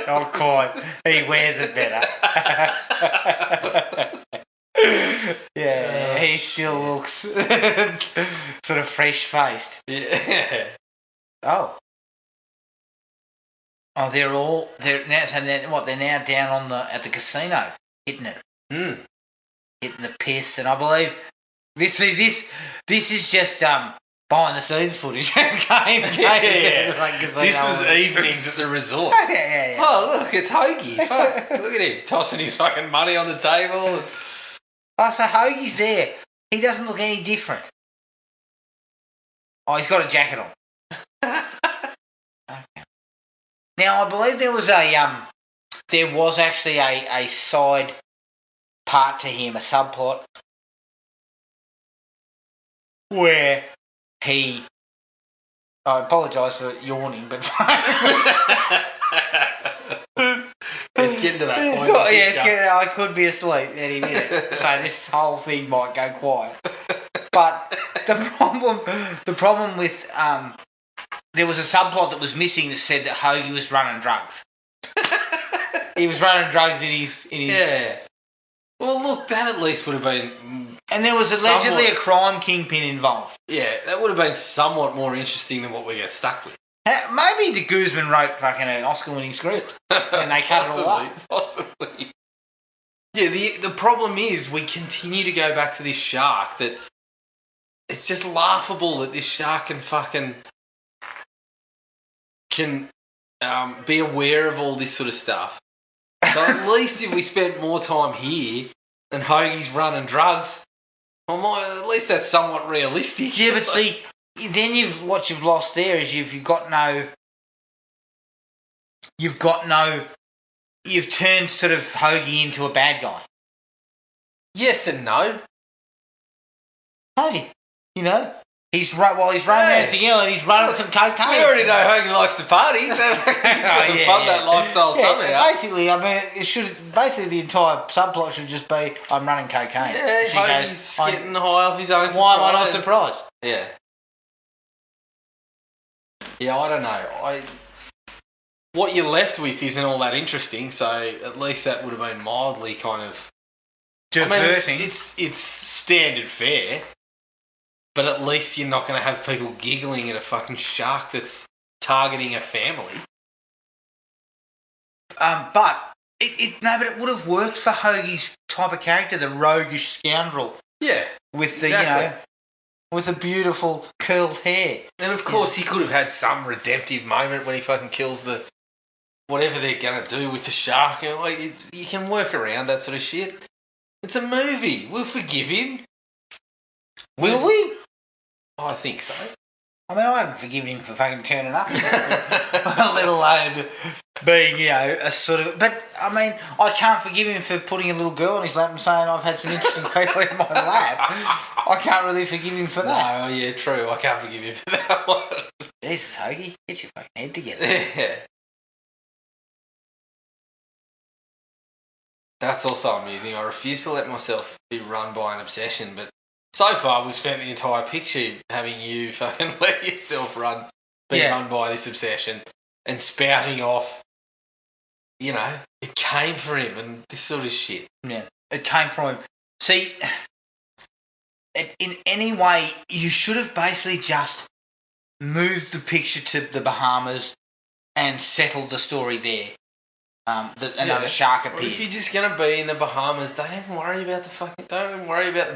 Not quite. He wears it better. Yeah, he still looks sort of fresh-faced. Yeah. Oh, they're now down at the casino, hitting it. Hitting the piss, and I believe this is just behind the scenes footage. Kane, this was evenings at the resort. Yeah. Oh, look, it's Hoagie. Fuck, look at him tossing his fucking money on the table. Oh, so Hoagie's there. He doesn't look any different. Oh, he's got a jacket on. Okay. Now, I believe there was actually a side part to him, a subplot, where he... I apologise for yawning, but... It's getting to that point. I could be asleep any minute, so this whole thing might go quiet. But the problem with... there was a subplot that was missing that said that Hoagie was running drugs. He was running drugs in his... Yeah. Well, look, that at least would have been... And there was allegedly a crime kingpin involved. Yeah, that would have been somewhat more interesting than what we get stuck with. Maybe de Guzman wrote fucking an Oscar-winning script and they cut it all up. Possibly. Yeah, the problem is we continue to go back to this shark that... It's just laughable that this shark can be aware of all this sort of stuff. So at least if we spent more time here and Hoagie's running drugs, at least that's somewhat realistic. Yeah, but see, then what you've lost there is you've turned sort of Hoagie into a bad guy. Yes and no. Hey, While he's romancing Ellen, he's running some cocaine. We already know Hoagie likes to party, so he's got to fund that lifestyle somehow. Basically, I mean, the entire subplot should just be, I'm running cocaine. Yeah, Hoagie's getting high off his own supply. Why am I not surprised? Yeah. Yeah, I don't know. What you're left with isn't all that interesting, so at least that would have been mildly kind of diverting. I mean, it's standard fare, but at least you're not going to have people giggling at a fucking shark that's targeting a family. But it would have worked for Hoagie's type of character, the roguish scoundrel. Yeah, with the with the beautiful curled hair. And of course, he could have had some redemptive moment when he fucking kills whatever they're going to do with the shark. You can work around that sort of shit. It's a movie. We'll forgive him. Will we? I think so. I mean, I haven't forgiven him for fucking turning up. Let alone being, a sort of... But, I mean, I can't forgive him for putting a little girl on his lap and saying I've had some interesting people in my lap. I can't really forgive him for that. No, yeah, true. I can't forgive him for that one. Jesus, Hoagie, get your fucking head together. Yeah. That's also amusing. I refuse to let myself be run by an obsession, but so far we've spent the entire picture having you fucking let yourself be run by this obsession and spouting off, it came for him and this sort of shit. Yeah, it came from him. See, in any way, you should have basically just moved the picture to the Bahamas and settled the story there. Another shark appeared. If you're just going to be in the Bahamas, don't even worry about the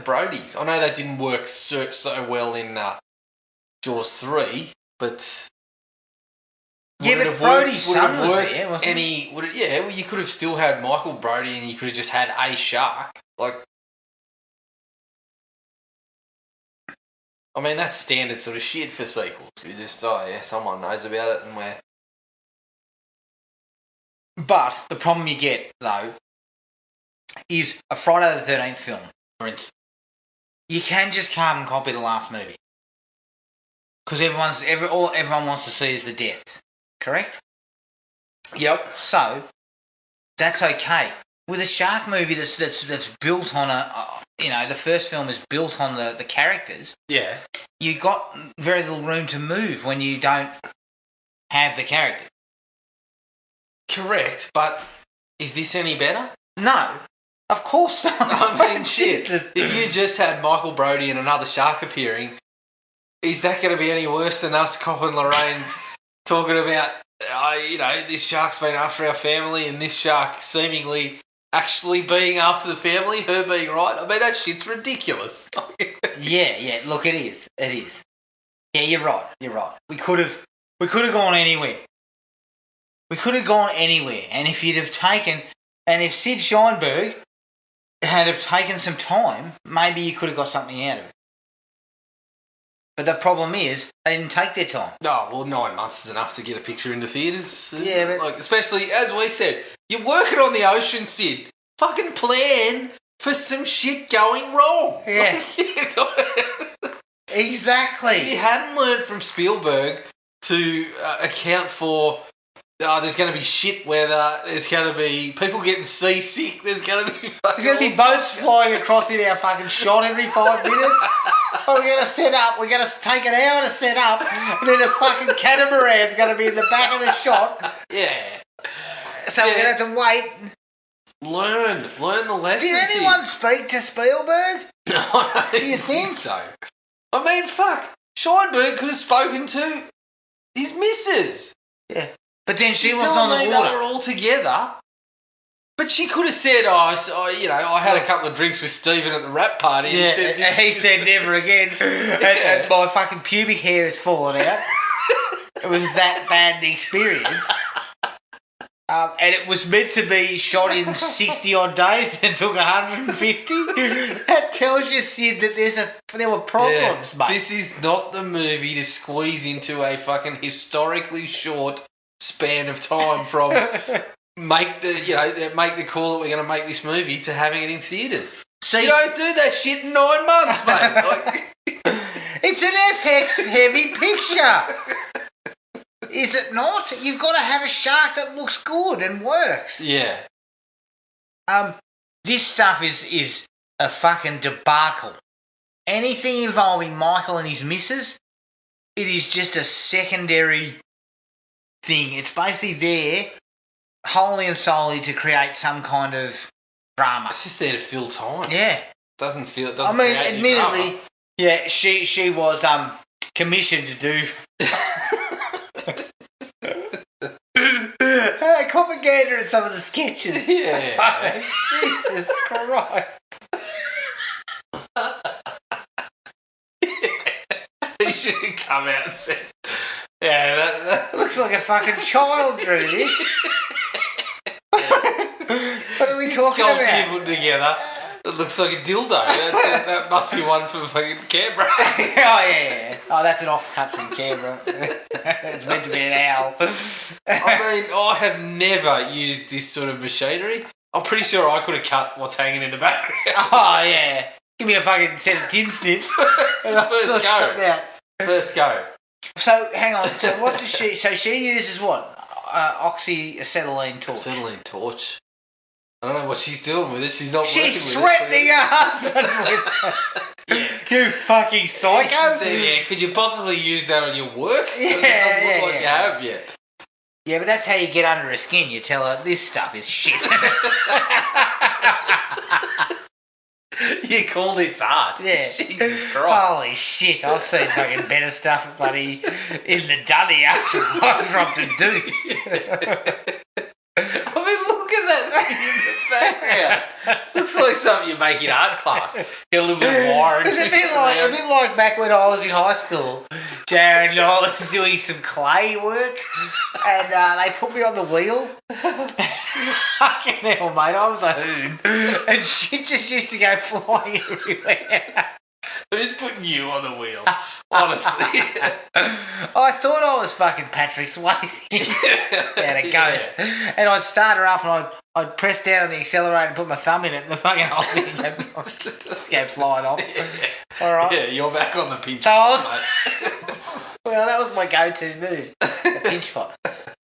Brodies. I know that didn't work so well in Jaws 3, but... Yeah, but Brody's son was there, wasn't he? You could have still had Michael Brody and you could have just had a shark. I mean, that's standard sort of shit for sequels. You just, someone knows about it and we're... But the problem you get, though, is a Friday the 13th film, for instance. You can just carbon copy the last movie. Because everyone wants to see is the deaths. Correct? Yep. So, that's okay. With a shark movie that's built on the first film is built on the characters. Yeah. You got very little room to move when you don't have the characters. Correct, but is this any better? No, of course not. I mean, shit. If you just had Michael Brody and another shark appearing, is that going to be any worse than us, Cop and Lorraine, talking about, this shark's been after our family and this shark seemingly actually being after the family, her being right? I mean, that shit's ridiculous. Yeah, look, it is. It is. Yeah, you're right. We could have gone anywhere. And if you'd have if Sid Sheinberg had have taken some time, maybe you could have got something out of it. But the problem is, they didn't take their time. Oh, well, 9 months is enough to get a picture into theatres. Yeah, but... especially, as we said, you're working on the ocean, Sid. Fucking plan for some shit going wrong. Yeah. Exactly. If you hadn't learned from Spielberg to account for... there's going to be shit weather. There's going to be people getting seasick. There's going to be boats flying across in our fucking shot every 5 minutes. We're going to set up. We're going to take an hour to set up, and then the fucking catamaran's going to be in the back of the shot. Yeah. So we're going to have to wait. Learn the lesson. Did anyone speak to Spielberg? No, I don't Do you think so? I mean, fuck. Scheinberg could have spoken to his missus. Yeah. But then she wasn't on the water. They were all together. But she could have said, I had a couple of drinks with Stephen at the rap party. Yeah, and he said never again. And my fucking pubic hair has fallen out. It was that bad an experience. And it was meant to be shot in 60 odd days and took 150. That tells you, Sid, that there were problems, mate. This is not the movie to squeeze into a fucking historically short span of time from make the call that we're going to make this movie to having it in theatres. You don't do that shit in 9 months, mate. It's an FX heavy picture. Is it not? You've got to have a shark that looks good and works. Yeah. This stuff is a fucking debacle. Anything involving Michael and his missus, it is just a secondary thing. It's basically there wholly and solely to create some kind of drama. It's just there to fill time. Yeah. Doesn't feel. I mean, admittedly, yeah, she was commissioned to do propaganda in some of the sketches. Yeah. Jesus Christ. He should have come out and said, "Yeah, that Looks like a fucking child drew this." What are we talking sculpture about? you put together. It looks like a dildo. That must be one for fucking Canberra. Oh, yeah. Oh, that's an offcut from Canberra. It's meant to be an owl. I mean, I have never used this sort of machinery. I'm pretty sure I could have cut what's hanging in the background. Oh, yeah. Give me a fucking set of tin snips. First go. First go. So, hang on. So, what does she... So, she uses what? Oxyacetylene torch. Acetylene torch. I don't know what she's doing with it. She's not She's working with threatening her husband with it. You fucking psycho. She said, yeah, could you possibly use that on your work? Yeah, It doesn't look yeah, like you have yet. Yeah, but that's how you get under her skin. You tell her, this stuff is shit. You call this art? Yeah. Jesus Christ. Holy shit, I've seen fucking better stuff, buddy, in the dunny after I dropped a deuce. I mean, look at that thing in the background. Looks like something you make in art class. Get a little bit of wire and It's twist a it bit around. like back when I was in high school. Jared and I was doing some clay work, and they put me on the wheel. Fucking hell, mate, I was a hoon, and shit just used to go flying everywhere. Who's putting you on the wheel? Honestly. I thought I was fucking Patrick Swayze. Yeah, it goes. And I'd start her up and I'd press down on the accelerator and put my thumb in it and the fucking whole thing just go flying off. All right. Yeah, you're back on the pinch So pot, I mate. Well, that was my go-to move, the pinch pot.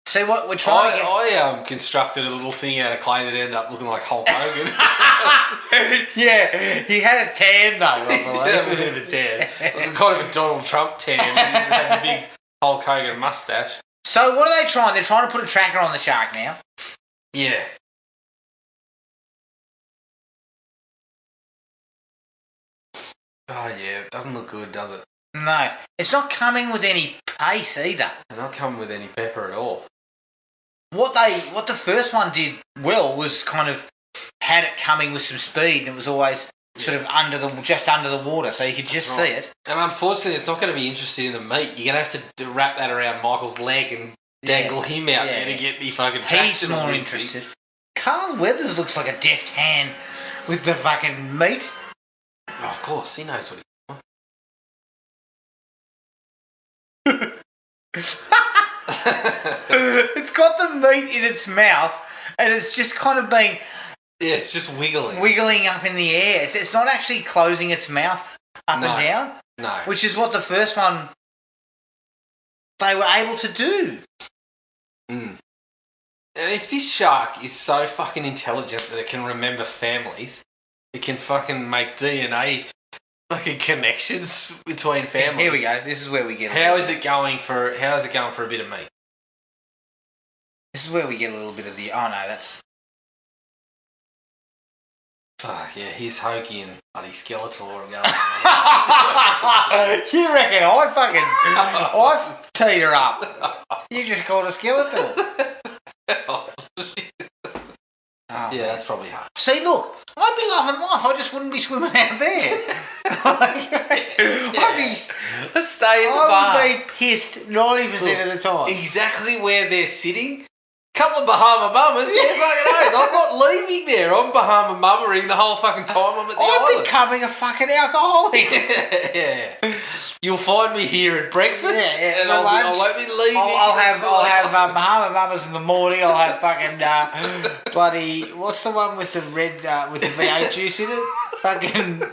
See what we're trying to get... I constructed a little thing out of clay that ended up looking like Hulk Hogan. Yeah, he had a tan though, I He believe. had a bit of a tan. It was kind of a Donald Trump tan. And he had the big Hulk Hogan mustache. So what are they trying? They're trying to put a tracker on the shark now. Yeah. Oh yeah, it doesn't look good, does it? No, it's not coming with any pace either. They're not coming with any pepper at all. What the first one did well was kind of had it coming with some speed, and it was always sort of just under the water, so you could just see it. And unfortunately, it's not going to be interested in the meat. You're going to have to wrap that around Michael's leg and dangle him out there to get the fucking He's traction on more this thing. interested. Carl Weathers looks like a deft hand with the fucking meat. Oh, of course, he knows what he It's got the meat in its mouth, and it's just kind of being Yeah, it's just wiggling. wiggling up in the air. It's not actually closing its mouth up No. and down, No. which is what the first one they were able to do. Mm. And if this shark is so fucking intelligent that it can remember families, it can fucking make DNA fucking connections between families. Here we go. This is where we get. How is it going for a bit of meat? This is where we get a little bit of the. Oh no, that's. Fuck yeah, here's Hoagie and bloody Skeletor going. You reckon I teed her up? You just called a Skeletor. Oh, yeah, that's probably hard. See, look, I'd be loving life. I just wouldn't be swimming out there. Let's stay in the bar. I would be pissed 90% of the time. Exactly where they're sitting. Couple of Bahama Mamas. Yeah, fucking oath. I'm not leaving there. I'm Bahama Mamaing the whole fucking time I'm at the I'm island. becoming a fucking alcoholic. Yeah. You'll find me here at breakfast, Yeah, and for lunch. I won't be leaving. I'll have Bahama Mamas in the morning. I'll have fucking bloody what's the one with the red with the V8 juice in it? Fucking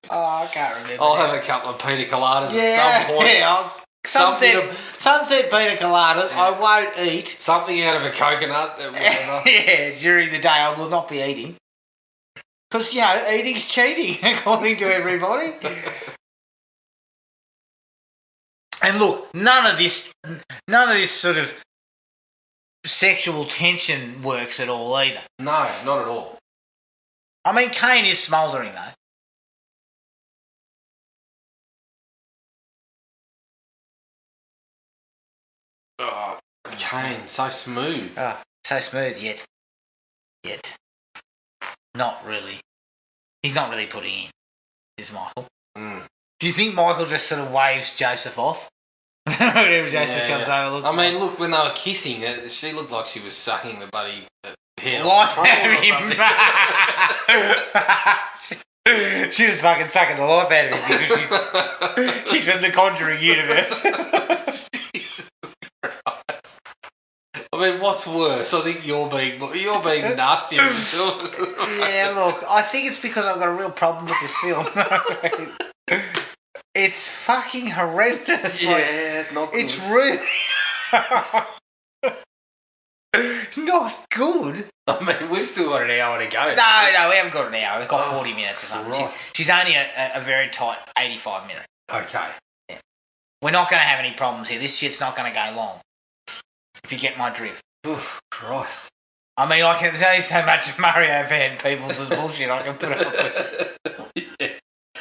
Oh, I can't remember. I'll now. have a couple of pina coladas at some point. Yeah. Sunset pina coladas. I won't eat. Something out of a coconut. Whatever. Yeah, during the day I will not be eating. Because, eating's cheating, according to everybody. And look, none of this sort of sexual tension works at all either. No, not at all. I mean, Caine is smouldering though. Oh, Caine, so smooth. Oh, so smooth yet not really. He's not really putting in, is Michael. Mm. Do you think Michael just sort of waves Joseph off? Whenever Joseph comes over, look. I mean, look, when they were kissing, she looked like she was sucking the bloody hair life out of him. She was fucking sucking the life out of him because she's from the Conjuring universe. Jesus Christ. I mean, what's worse? I think you're being nastier than two of us. Yeah, look, I think it's because I've got a real problem with this film. It's fucking horrendous. Yeah, not good. It's really not good. I mean, we've still got an hour to go. No, we haven't got an hour. We've got 40 minutes or something. She's only a very tight 85 minutes. Okay. Yeah. We're not going to have any problems here. This shit's not going to go long. If you get my drift. Oof, Christ. I mean, I can tell you so much of Mario Van Peebles' bullshit I can put up with.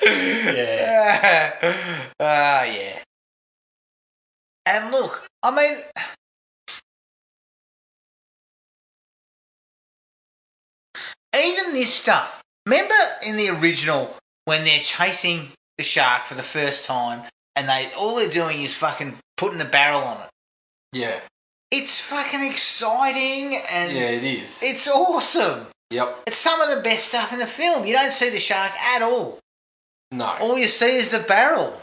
Yeah. Yeah. And look, I mean, even this stuff. Remember in the original when they're chasing the shark for the first time and all they're doing is fucking putting the barrel on it. Yeah. It's fucking exciting and yeah, it is. It's awesome. Yep. It's some of the best stuff in the film. You don't see the shark at all. No. All you see is the barrel.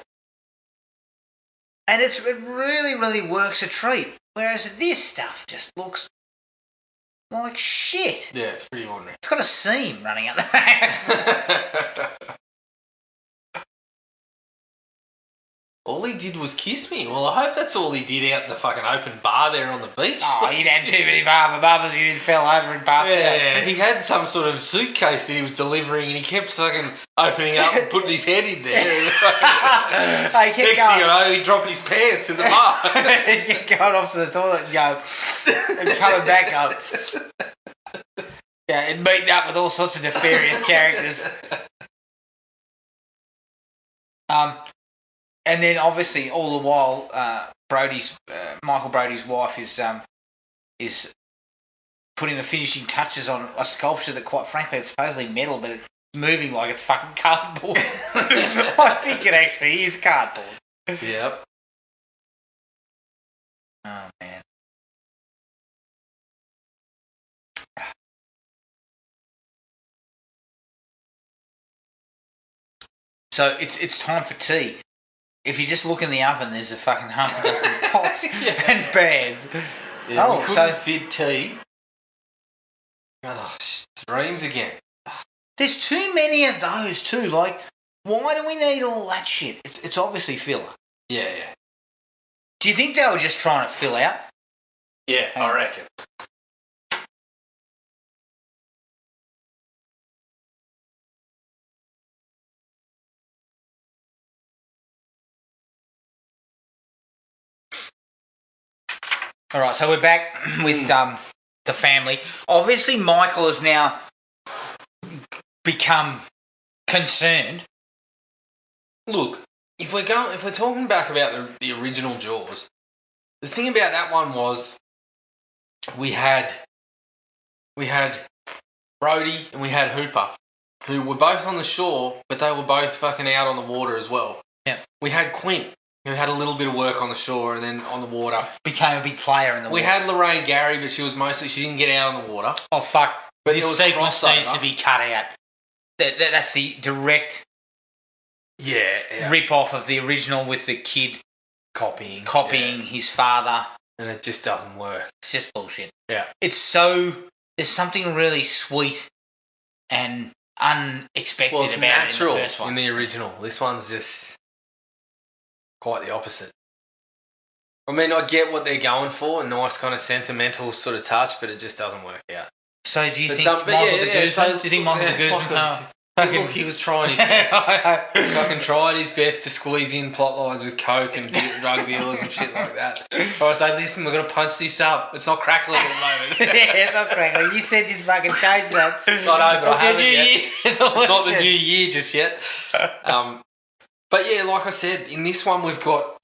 And it really, really works a treat. Whereas this stuff just looks like shit. Yeah, it's pretty ordinary. It's got a seam running up the back. All he did was kiss me. Well, I hope that's all he did out in the fucking open bar there on the beach. Oh, he'd had too many barbers. He fell over and passed out. Yeah, he had some sort of suitcase that he was delivering and he kept fucking opening up and putting his head in there. Next thing you know, he dropped his pants in the bar. He kept going off to the toilet and coming back up. Yeah, and meeting up with all sorts of nefarious characters. And then obviously all the while, Michael Brody's wife is putting the finishing touches on a sculpture that, quite frankly, it's supposedly metal, but it's moving like it's fucking cardboard. I think it actually is cardboard. Yep. Oh man. So it's time for tea. If you just look in the oven, there's a fucking half a dozen pots and pans. Yeah, we couldn't fit tea. Oh, dreams again. There's too many of those too. Like, why do we need all that shit? It's obviously filler. Yeah. Do you think they were just trying to fill out? Yeah, I reckon. All right, so we're back with the family. Obviously, Michael has now become concerned. Look, if we're talking back about the original Jaws, the thing about that one was we had Brody and we had Hooper, who were both on the shore, but they were both fucking out on the water as well. Yeah. We had Quint, who had a little bit of work on the shore and then on the water. Became a big player in the water. We had Lorraine Gary, but she didn't get out on the water. Oh, fuck. But this sequence needs to be cut out. That's the direct rip-off of the original with the kid copying his father. And it just doesn't work. It's just bullshit. Yeah. There's something really sweet and unexpected Well, it's about natural it in the first one. in the original. This one's just quite the opposite. I mean, I get what they're going for, a nice kind of sentimental sort of touch, but it just doesn't work out. So do you But think Michael the Guzman? Do you think Michael the Guzman? Look, he was trying his best. He's fucking tried his best to squeeze in plot lines with coke and drug dealers and shit like that. I was like, listen, we're going to punch this up. It's not crackling at the moment. Yeah, it's not crackling. You said you'd fucking change that. I know, but I haven't yet. It's not the new year just yet. But yeah, like I said, in this one we've got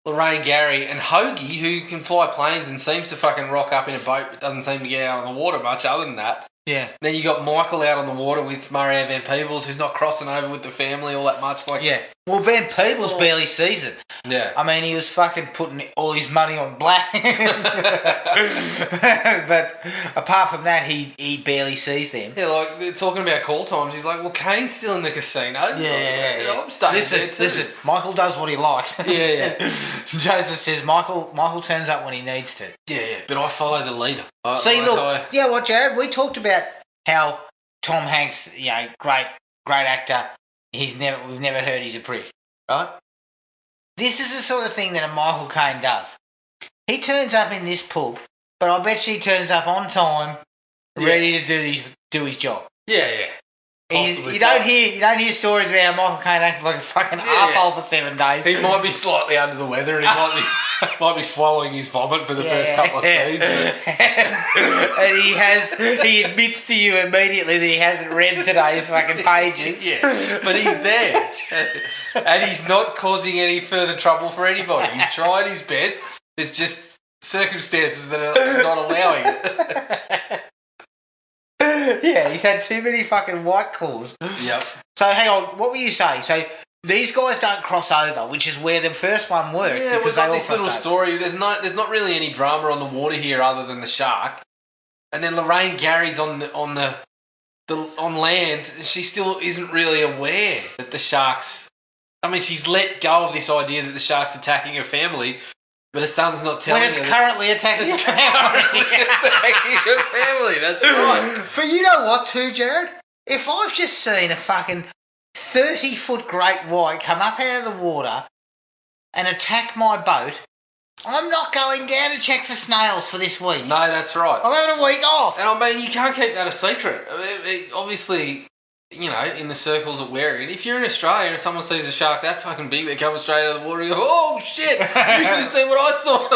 Lorraine Gary and Hoagie, who can fly planes and seems to fucking rock up in a boat but doesn't seem to get out on the water much other than that. Yeah. Then you got Michael out on the water with Murray Van Peebles, who's not crossing over with the family all that much. Like, yeah. Well, Van Peebles barely sees it. Yeah. I mean, he was fucking putting all his money on black. But apart from that, he barely sees them. Yeah, like, they're talking about call times. He's like, well, Kane's still in the casino. Yeah. I'm staying there too. Listen, Michael does what he likes. Yeah. Joseph says Michael turns up when he needs to. Yeah. But I follow the leader. Yeah, what, Jared? We talked about how Tom Hanks, great actor. We've never heard he's a prick, right? This is the sort of thing that a Michael Caine does. He turns up in this pub, but I bet she turns up on time, ready to do his job. Yeah. You don't hear stories about how Michael Caine acted like a fucking arsehole for 7 days. He might be slightly under the weather and he might be swallowing his vomit for the first couple of scenes. And he admits to you immediately that he hasn't read today's fucking pages. Yeah, but he's there. And he's not causing any further trouble for anybody. He's tried his best. There's just circumstances that are not allowing it. Yeah, he's had too many fucking white claws. Yep. So hang on, what were you saying? So these guys don't cross over, which is where the first one worked. Yeah, because we've got this little story. There's not really any drama on the water here other than the shark. And then Lorraine Gary's on land, and she still isn't really aware that the shark's. I mean, she's let go of this idea that the shark's attacking her family. But her son's not telling her. When it's currently attacking her family. That's right. But you know what too, Jared? If I've just seen a fucking 30-foot great white come up out of the water and attack my boat, I'm not going down to check for snails for this week. No, that's right. I'm having a week off. And I mean, you can't keep that a secret. I mean, obviously, in the circles that we're in, if you're in Australia and someone sees a shark that fucking big, they come straight out of the water and you go, oh shit, you should have seen what I saw.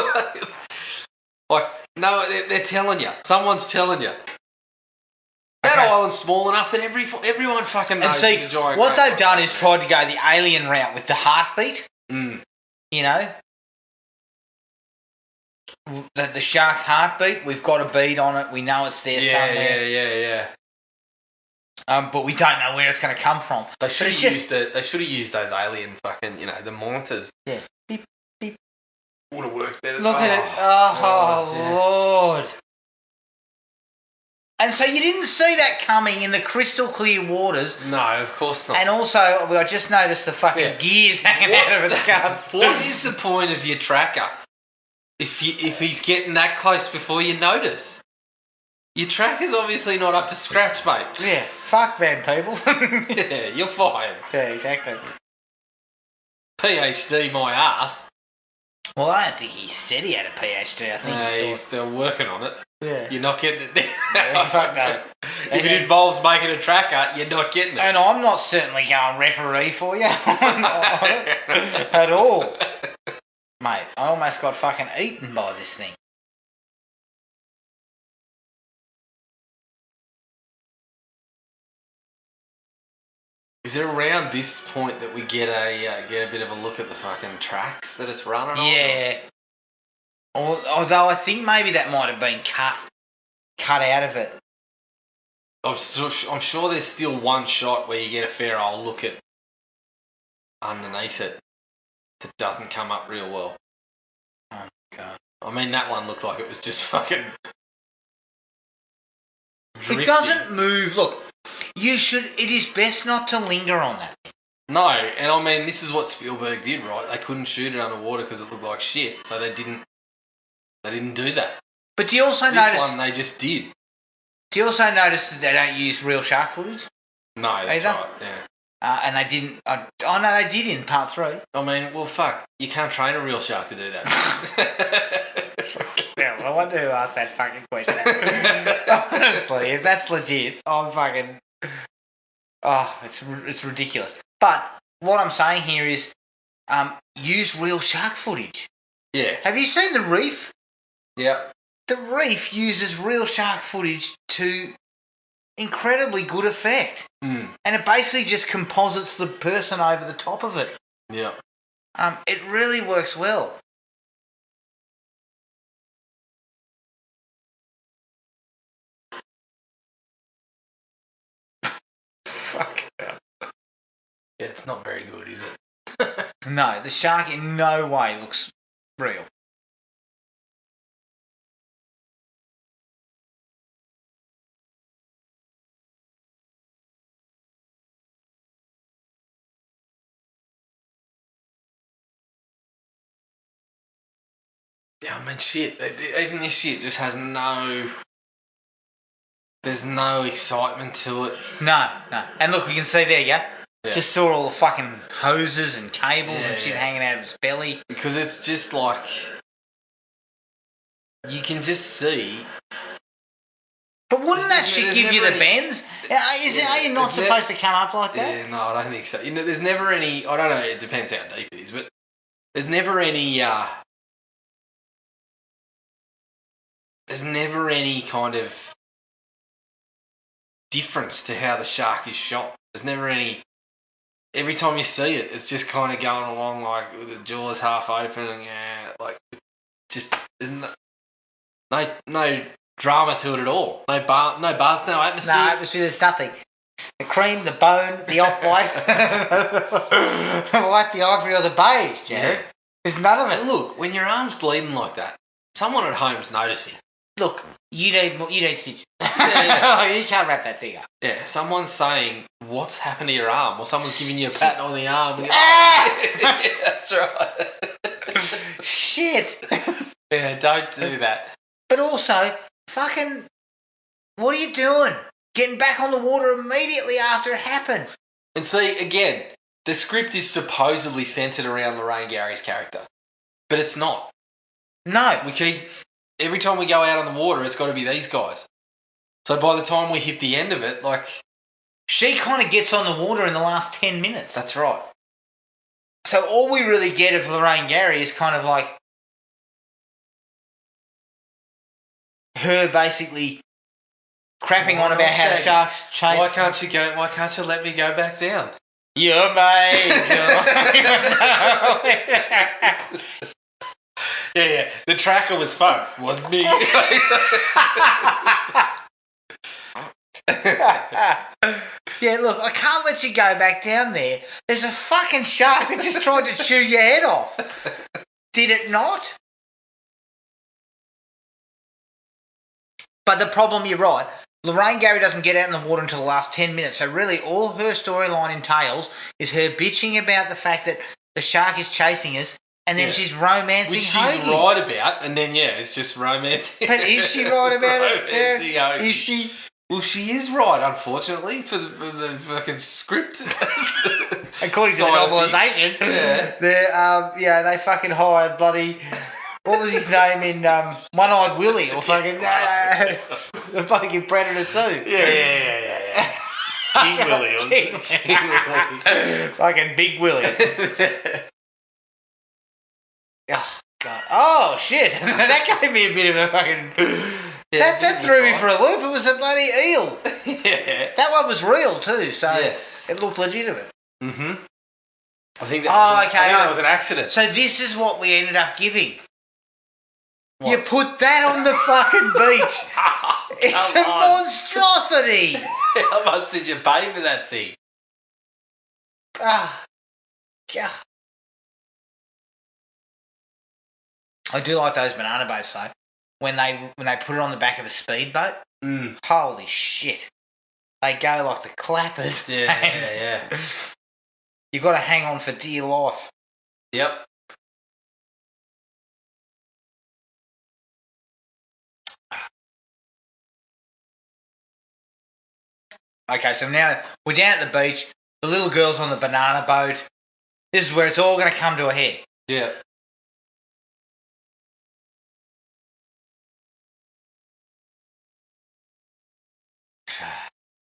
Like, no, they're telling you. Someone's telling you. That island's small enough that everyone fucking knows. And see, what they've done is tried to go the alien route with the heartbeat. Mm. The shark's heartbeat, we've got a beat on it, we know it's there somewhere. Yeah. But we don't know where it's going to come from. They should have used those alien fucking, the monitors. Yeah. Beep, beep. Would have worked better. Look at it. Oh, Lord. And so you didn't see that coming in the crystal clear waters. No, of course not. And also, I just noticed the fucking gears hanging out of its guts. What is the point of your tracker if he's getting that close before you notice? Your tracker's obviously not up to scratch, mate. Yeah, fuck Van Peebles. Yeah, you're fired. Yeah, exactly. PhD my ass. Well, I don't think he said he had a PhD. I think he's still working on it. Yeah. You're not getting it there. Yeah, fuck no. If it involves making a tracker, you're not getting it. And I'm not certainly going referee for you at all. Mate, I almost got fucking eaten by this thing. Is it around this point that we get a bit of a look at the fucking tracks that it's running on? Yeah. Although I think maybe that might have been cut out of it. I'm sure there's still one shot where you get a fair old look at underneath it that doesn't come up real well. Oh, God. I mean, that one looked like it was just fucking drifting. It doesn't move. Look, it is best not to linger on that. No, and I mean, this is what Spielberg did, right? They couldn't shoot it underwater because it looked like shit, so they didn't do that. But do you also this notice... one, they just did. Do you also notice that they don't use real shark footage? No, that's either? right, yeah. And they didn't... oh, no, they did in part 3. I mean, well, fuck. You can't train a real shark to do that. Yeah, I wonder who asked that fucking question. Honestly, if that's legit, I'm fucking... Oh, it's ridiculous. But what I'm saying here is use real shark footage. Yeah. Have you seen The Reef? Yeah. The Reef uses real shark footage to incredibly good effect. Mm. And it basically just composites the person over the top of it. Yeah. It really works well. Fuck. Yeah, it's not very good, is it? No, the shark in no way looks real. Yeah, I mean, shit. Even this shit just has no... There's no excitement to it. No. And look, we can see there, yeah? Yeah. Just saw all the fucking hoses and cables and shit hanging out of his belly. Because it's just like... You can just see... But wouldn't that shit give you the bends? Are you not supposed to come up like that? Yeah, no, I don't think so. You know, there's never any... I don't know, it depends how deep it is, but there's never any... there's never any kind of difference to how the shark is shot. There's never any... Every time you see it, it's just kind of going along like with the jaws half open and like just isn't no drama to it at all. No buzz, no atmosphere. No atmosphere. There's nothing. The cream, the bone, the off-white, like the ivory or the beige, Jared. Yeah. There's none of it. And look, when your arm's bleeding like that, someone at home's noticing. Look, you need stitches. Yeah. You can't wrap that thing up. Yeah, someone's saying, what's happened to your arm? Or someone's giving you a pat on the arm. And yeah, that's right. Shit. Yeah, don't do that. But also, fucking, what are you doing? Getting back on the water immediately after it happened. And see, again, the script is supposedly centred around Lorraine Gary's character. But it's not. No. Every time we go out on the water, it's got to be these guys. So by the time we hit the end of it, like... She kind of gets on the water in the last 10 minutes. That's right. So all we really get of Lorraine Gary is kind of like her basically crapping on about how the sharks chase... Why can't you let me go back down? You're mate. Yeah. The tracker was fucked, wasn't me? Yeah, look, I can't let you go back down there. There's a fucking shark that just tried to chew your head off. Did it not? But the problem, you're right, Lorraine Gary doesn't get out in the water until the last 10 minutes. So really all her storyline entails is her bitching about the fact that the shark is chasing us. And then she's romancing Which she's Hoagie. right about, and then, it's just romancing. But is she right about it, romancing Jared? Hoagie. Is she? Well, she is right, unfortunately, for the fucking script. According to the novelisation. Yeah. They fucking hired bloody... What was his name in One-Eyed Willie or fucking... the fucking Predator 2. Yeah. King Willie. King Willie. Fucking Big Willie. Oh, God. Oh, shit. That gave me a bit of a fucking... that threw me for a loop. It was a bloody eel. Yeah. That one was real too, so yes. It looked legitimate. Mm-hmm. I think that was an accident. So this is what we ended up giving. What? You put that on the fucking beach. It's a monstrosity. How much did you pay for that thing? Ah, God. I do like those banana boats though. When they put it on the back of a speedboat, holy shit. They go like the clappers. Yeah. You've got to hang on for dear life. Yep. Okay, so now we're down at the beach. The little girl's on the banana boat. This is where it's all going to come to a head. Yeah.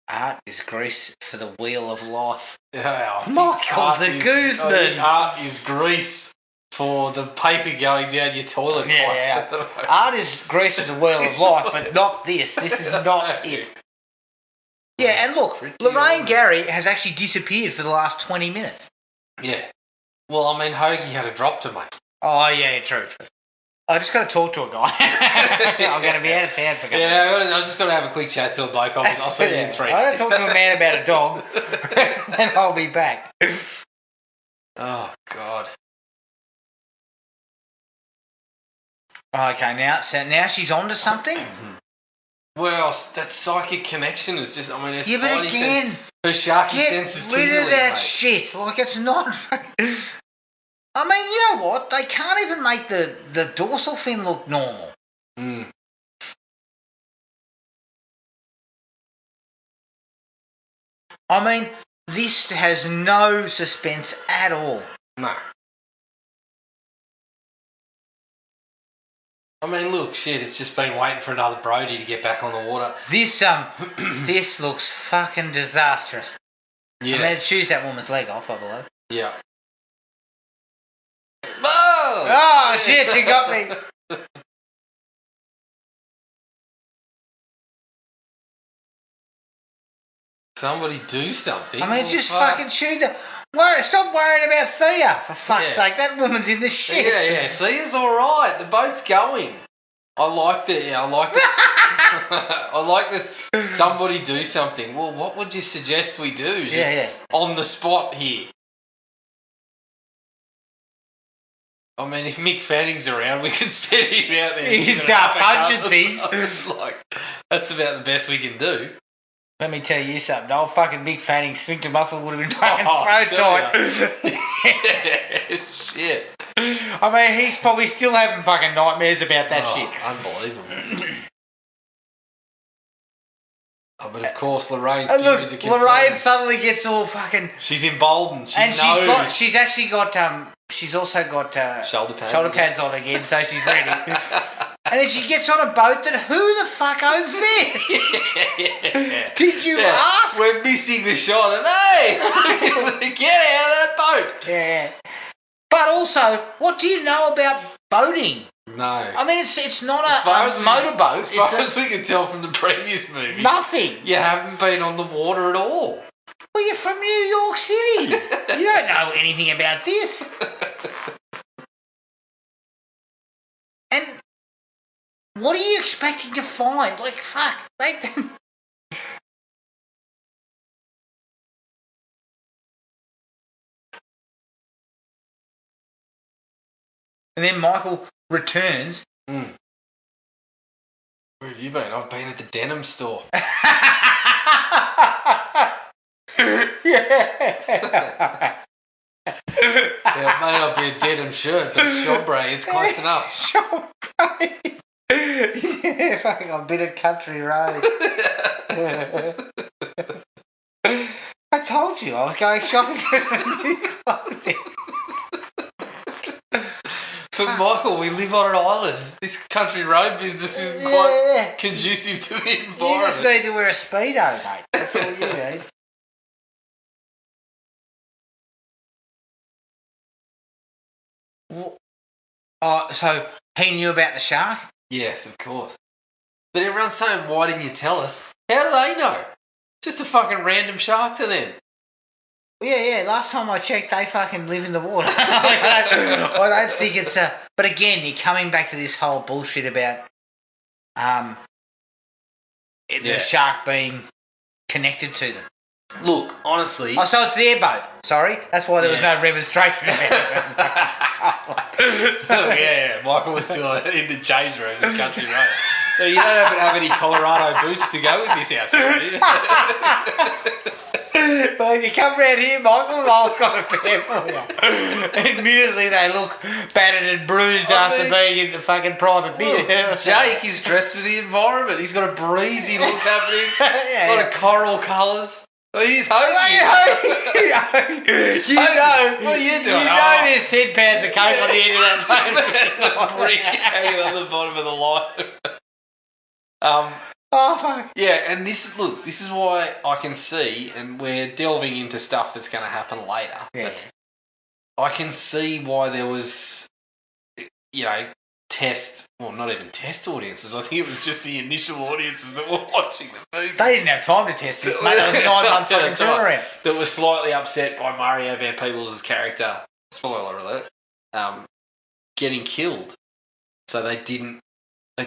Art is grease for the wheel of life. Yeah, Michael the Gooseman. Art is grease for the paper going down your toilet pipes. Yeah. Art is grease for the wheel of life, but not this. This is not it. Yeah, and look, Lorraine Gary has actually disappeared for the last 20 minutes. Yeah. Well, I mean, Hoagie had a drop to make. Oh, yeah, true. I just got to talk to a guy. I'm going to be out of town for a couple of days. I just got to have a quick chat to a bloke. I'll see you in 3 days. I'm going to talk to a man about a dog, and I'll be back. Oh, God. Okay, now she's onto something? Well, that psychic connection is just, I mean, yeah, but again, her sharky sense is tingling. Get rid of that shit. Like, it's not fucking... I mean, you know what? They can't even make the dorsal fin look normal. Mm. I mean, this has no suspense at all. No. I mean, look, shit, it's just been waiting for another Brody to get back on the water. This this looks fucking disastrous. Yeah. I mean, it chews that woman's leg off, I believe. Yeah. Oh! Oh, shit, you got me. Somebody do something. I mean, just fucking chew the... Stop worrying about Thea, for fuck's sake. That woman's in the shit. Yeah. Thea's all right. The boat's going. I like this. I like this. Somebody do something. Well, what would you suggest we do? Just on the spot here. I mean, if Mick Fanning's around, we could set him out there. He can start punching things. Like, that's about the best we can do. Let me tell you something. Old fucking Mick Fanning's sphincter muscle would have been fucking so tight. Shit. I mean, he's probably still having fucking nightmares about that shit. Unbelievable. But of course, Lorraine's theories are confirmed. Lorraine suddenly gets all fucking... She's emboldened. She's actually got... She's also got... shoulder pads on again, so she's ready. And then she gets on a boat that who the fuck owns this? Did you ask? We're missing the shot of, hey, get out of that boat. Yeah. But also, what do you know about boating? No. I mean, it's not a motorboat. As far as we can tell from the previous movie. Nothing. You haven't been on the water at all. Well, you're from New York City. You don't know anything about this. And what are you expecting to find? Like, fuck. And then Michael returns. Where have you been? I've been at the denim store. Yeah. It may not be a denim shirt, but chambray, it's close enough. Chambray. Yeah, fucking on bit of country road. I told you I was going shopping for some new clothing. But Michael, we live on an island. This country road business isn't quite conducive to the environment. You just need to wear a Speedo, mate. That's all you need. So he knew about the shark? Yes, of course. But everyone's saying, why didn't you tell us? How do they know? Just a fucking random shark to them. Yeah. Last time I checked, they fucking live in the water. I don't think it's a... But again, you're coming back to this whole bullshit about the shark being connected to them. Look, honestly... Oh, so it's their boat. Sorry. That's why there was no remonstration about it. Yeah. Michael was still in the change rooms at Country Road. You don't have any Colorado boots to go with this outfit, do you? Well, if you come round here, Michael, I've got a pair for you. Admittedly, they look battered and bruised after being in the fucking private beer. Jake is dressed for the environment. He's got a breezy look happening. A lot of coral colours. Well, he's Hoagie. What are you doing? You know there's 10 pounds of coke on the end of that phone. There's a brick hanging on the bottom of the line. Oh, fuck. Yeah, and this is why I can see, and we're delving into stuff that's going to happen later. Yeah. But I can see why there was, not even test audiences. I think it was just the initial audiences that were watching the movie. They didn't have time to test this, mate. It was a 9-month fucking turnaround. That were slightly upset by Mario Van Peebles' character, spoiler alert, getting killed. So they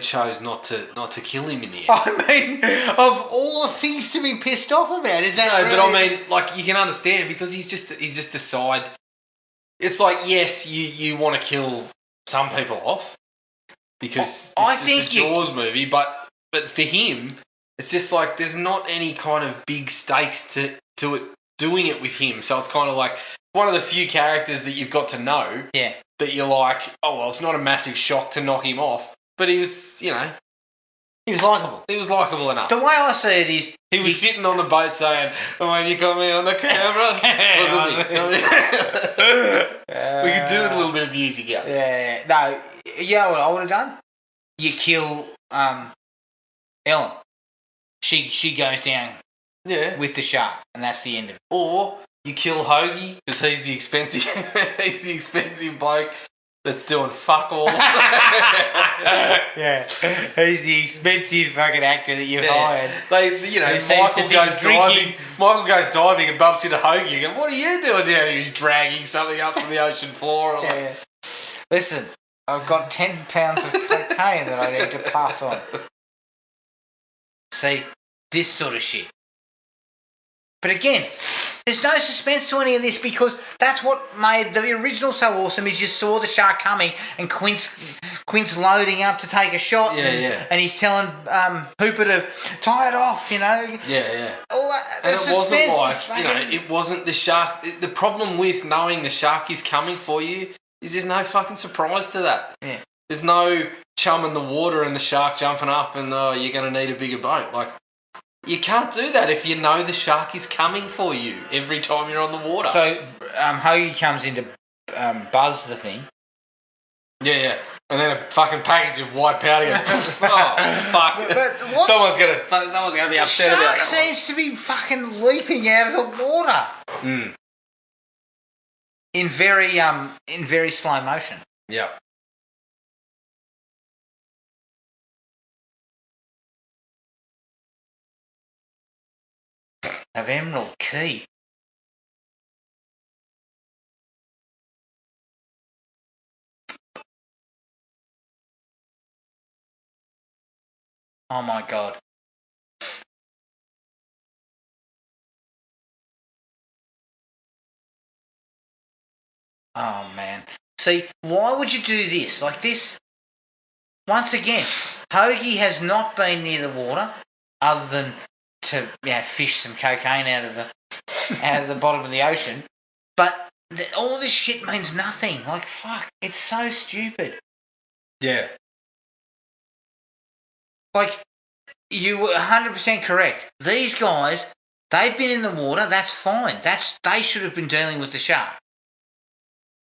chose not to kill him in the end. I mean, of all the things to be pissed off about, is that but I mean, you can understand because he's just a side. It's like, yes, you want to kill some people off because it's a Jaws movie, but for him, it's just like there's not any kind of big stakes to it doing it with him. So it's kind of like one of the few characters that you've got to know. Yeah. That you're like, oh well, it's not a massive shock to knock him off. But he was, he was likeable. He was likeable enough. The way I see it is... He was sitting on the boat saying, oh, when you got me on the camera. We could do with a little bit of music, yeah. Yeah. No, you know what I would have done? You kill Ellen. She goes down with the shark, and that's the end of it. Or you kill Hoagie, because he's the expensive bloke that's doing fuck all. Yeah, he's the expensive fucking actor that you've hired. Michael goes diving and bumps into Hoagie and goes, what are you doing down here? He's dragging something up from the ocean floor. Yeah. Listen, I've got 10 pounds of cocaine that I need to pass on. See, this sort of shit. But again, there's no suspense to any of this because that's what made the original so awesome is you saw the shark coming and Quint's loading up to take a shot and he's telling Hooper to tie it off, Yeah. All that, and it wasn't like, it wasn't the shark. The problem with knowing the shark is coming for you is there's no fucking surprise to that. Yeah. There's no chum in the water and the shark jumping up and you're going to need a bigger boat. Like, you can't do that if you know the shark is coming for you every time you're on the water. So, Hoagie comes in to buzz the thing. Yeah. And then a fucking package of white powder goes, oh, fuck. Someone's going to be upset about that. The shark seems to be fucking leaping out of the water. Mm. In very slow motion. Yeah. Of Emerald Key. Oh my God. Oh man. See, why would you do this? Like this? Once again, Hoagie has not been near the water other than to fish some cocaine out of the bottom of the ocean. But all this shit means nothing. Like, fuck, it's so stupid. Yeah. Like, you were 100% correct. These guys, they've been in the water, that's fine. They should have been dealing with the shark.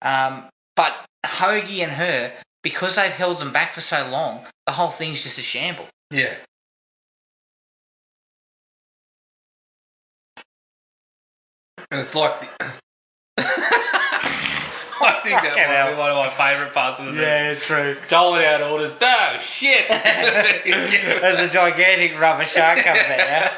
But Hoagie and her, because they've held them back for so long, the whole thing's just a shamble. Yeah. And it's like... I think that might be one of my favourite parts of the movie. Yeah, true. Doling out orders. No, shit! There's a gigantic rubber shark up there.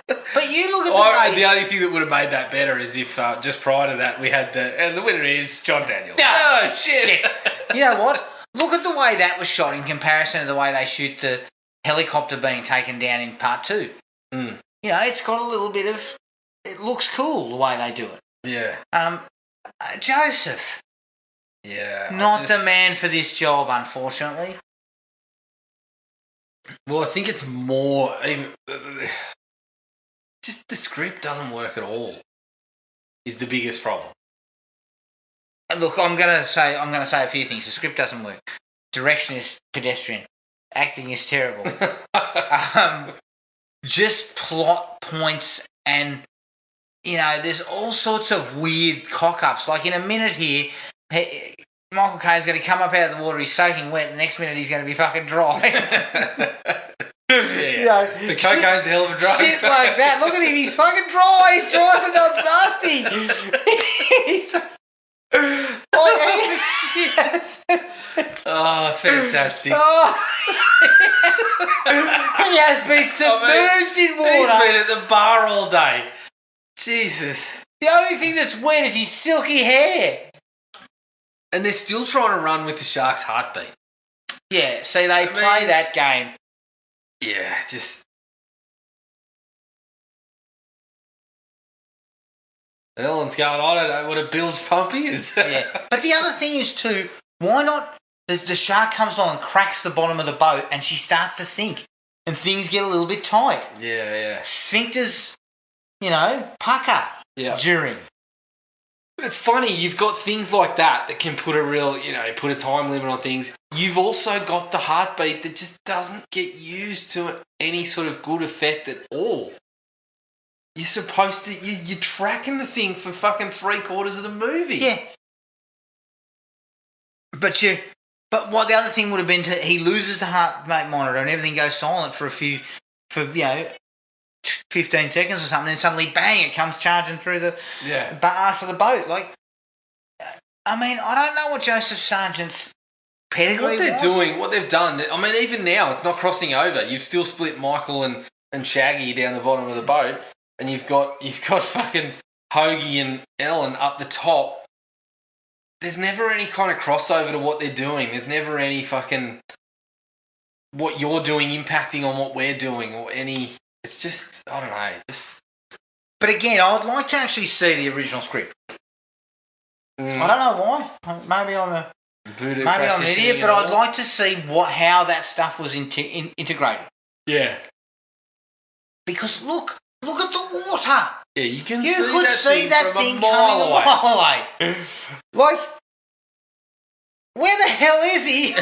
But you look at the only thing that would have made that better is if just prior to that we had and the winner is John Daniels. Oh, shit! You know what? Look at the way that was shot in comparison to the way they shoot the helicopter being taken down in part 2. Mm. You know, it's got a little bit of... It looks cool the way they do it. Yeah. Joseph. Yeah. Not the man for this job, unfortunately. Well, I think it's more... just the script doesn't work at all. Is the biggest problem. Look, I'm gonna say a few things. The script doesn't work. Direction is pedestrian. Acting is terrible. Just plot points, and there's all sorts of weird cock-ups. Like in a minute here, Michael Caine's going to come up out of the water. He's soaking wet. The next minute, he's going to be fucking dry. Yeah. The cocaine's a hell of a drug. Shit like that. Look at him. He's fucking dry. He's dry for not nasty. He's oh, fantastic. Oh. He has been submerged in water. He's been at the bar all day. Jesus. The only thing that's wet is his silky hair. And they're still trying to run with the shark's heartbeat. Yeah, see, they play that game. Yeah, just... Ellen's going, I don't know what a bilge pump is. Yeah. But the other thing is too, why not the shark comes along and cracks the bottom of the boat and she starts to sink and things get a little bit tight. Yeah. Sphincters, pucker during. But it's funny, you've got things like that can put a real, put a time limit on things. You've also got the heartbeat that just doesn't get used to any sort of good effect at all. You're supposed to... You're tracking the thing for fucking 3/4 of the movie. Yeah. But what the other thing would have been he loses the heart rate monitor and everything goes silent for 15 seconds or something, and suddenly bang, it comes charging through the arse of the boat. Like, I don't know what Joseph Sargent's pedigree what they've done. I mean, even now it's not crossing over. You've still split Michael and Shaggy down the bottom of the boat. And you've got fucking Hoagie and Ellen up the top. There's never any kind of crossover to what they're doing. There's never any fucking what you're doing impacting on what we're doing or any... It's just, I don't know, But again, I would like to actually see the original script. I don't know why. Maybe I'm an idiot, but I'd like to see how that stuff was integrated. Yeah. Because look at the water. Yeah, you could see that thing coming a mile away. Like, where the hell is he?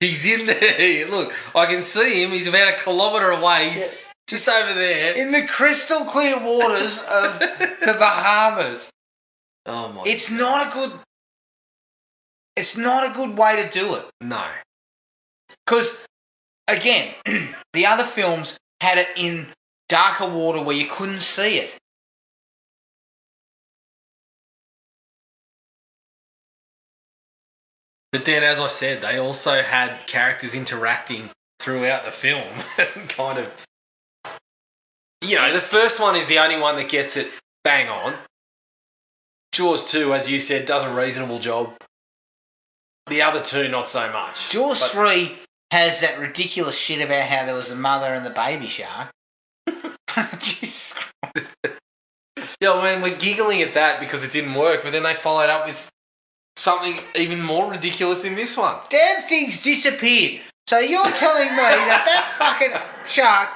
He's in there. Look, I can see him. He's about a kilometre away. He's just over there. In the crystal clear waters of the Bahamas. Oh my It's not a good way to do it. No. Because, again, the other films had it in darker water where you couldn't see it. But then, as I said, they also had characters interacting throughout the film. Kind of... the first one is the only one that gets it bang on. Jaws 2, as you said, does a reasonable job. The other two, not so much. Jaws 3 has that ridiculous shit about how there was the mother and the baby shark. Jesus Christ. Yeah, I mean, we're giggling at that because it didn't work, but then they followed up with something even more ridiculous in this one. Damn things disappeared. So you're telling me that fucking shark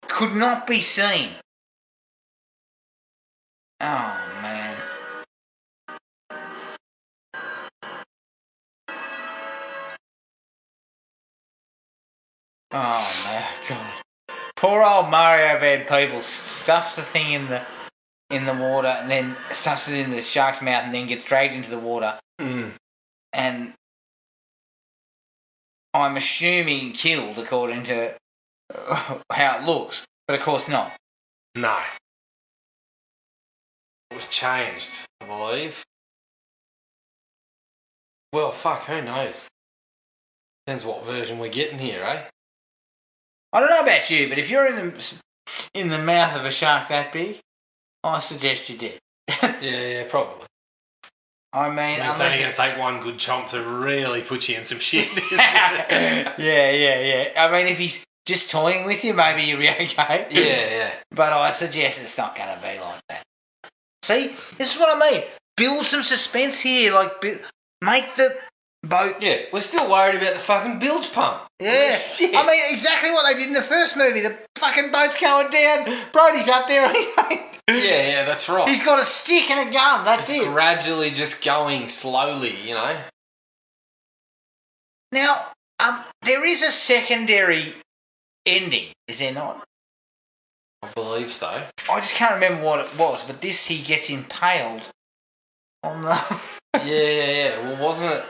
could not be seen? Oh, man. Oh, my God. Poor old Mario Bad people stuffs the thing in the water and then stuffs it in the shark's mouth and then gets dragged into the water. Mm. And I'm assuming killed according to how it looks. But of course not. No. It was changed, I believe. Well, fuck, who knows? Depends what version we're getting here, eh? I don't know about you, but if you're in the mouth of a shark that big, I suggest you did. Yeah, probably. I mean, it's only going to take one good chomp to really put you in some shit, isn't it? Yeah. I mean, if he's just toying with you, maybe you'll be okay. Yeah. But I suggest it's not going to be like that. See, this is what I mean. Build some suspense here. Like, make the boat. Yeah, we're still worried about the fucking bilge pump. Yeah. Shit. I mean, exactly what they did in the first movie. The fucking boat's going down. Brody's up there. Yeah, that's right. He's got a stick and a gun. That's it's it. gradually just going slowly, you know. Now, there is a secondary ending, is there not? I believe so. I just can't remember what it was, but he gets impaled on the... yeah. Well, wasn't it?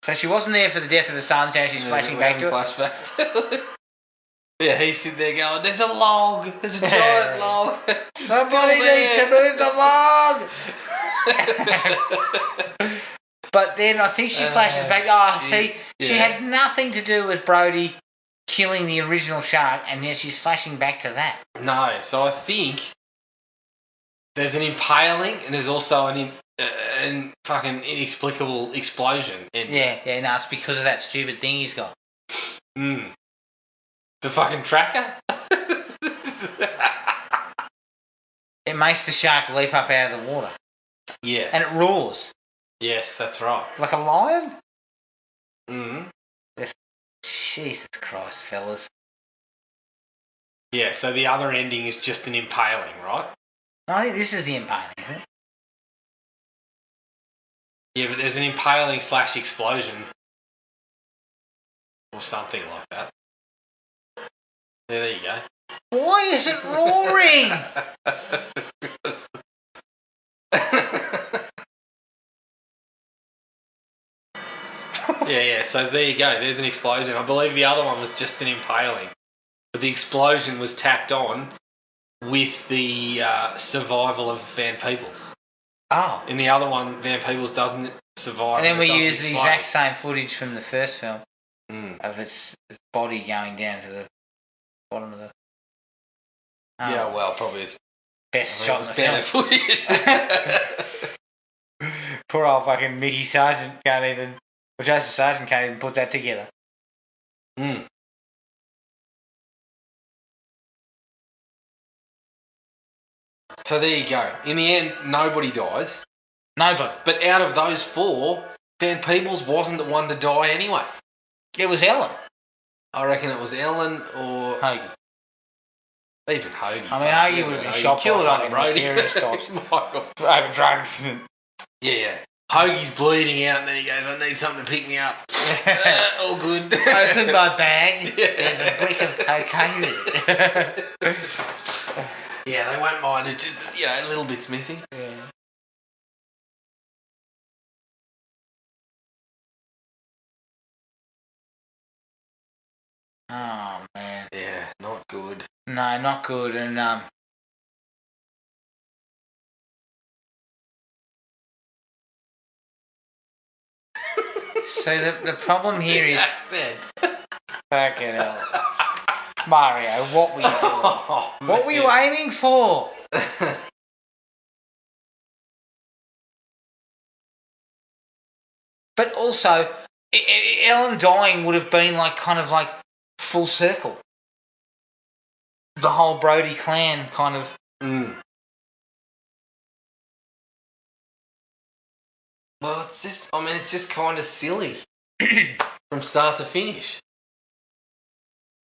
So she wasn't there for the death of her son, so she's flashing back to it? Flashbacks. Yeah, he's sitting there going, there's a log. There's a giant log. Somebody needs to move the log. But then I think she flashes back. She had nothing to do with Brody killing the original shark, and yet she's flashing back to that. No, so I think there's an impaling and there's also an fucking inexplicable explosion. Yeah, no, it's because of that stupid thing he's got. The fucking tracker? It makes the shark leap up out of the water. Yes. And it roars. Yes, that's right. Like a lion? Mm-hmm. Jesus Christ, fellas. Yeah, so the other ending is just an impaling, right? No, I think this is the impaling, isn't it? Yeah, but there's an impaling / explosion. Or something like that. Yeah, there you go. Why is it roaring? Yeah, so there you go. There's an explosion. I believe the other one was just an impaling. But the explosion was tacked on with the survival of Van Peebles. Oh. In the other one, Van Peebles doesn't survive. And then we use the exact same footage from the first film of its body going down to the bottom of the... yeah, well, probably it's best shot in the film. Footage. Poor old fucking Mickey Sargent can't even... Or Joseph Sargent can't even put that together. So there you go. In the end, nobody dies. Nobody. But out of those 4, Van Peebles wasn't the one to die anyway. It was Ellen. I reckon it was Ellen or... Hoagie. Even Hoagie. I mean, Hoagie would have been shot killed by Brody. Serious types. Michael. Over drugs. Yeah. Hoagie's bleeding out and then he goes, I need something to pick me up. All good. Open my bag. There's a brick of cocaine in it. Yeah, they won't mind. It's just, a little bit's missing. Yeah. Oh, man. Yeah, not good. No, not good. And, so the problem here is... Accent. Fucking hell. Mario, what were you doing? Oh, what were you aiming for? But also, Ellen dying would have been kind of full circle. The whole Brody clan kind of... Well, it's just kind of silly. From start to finish.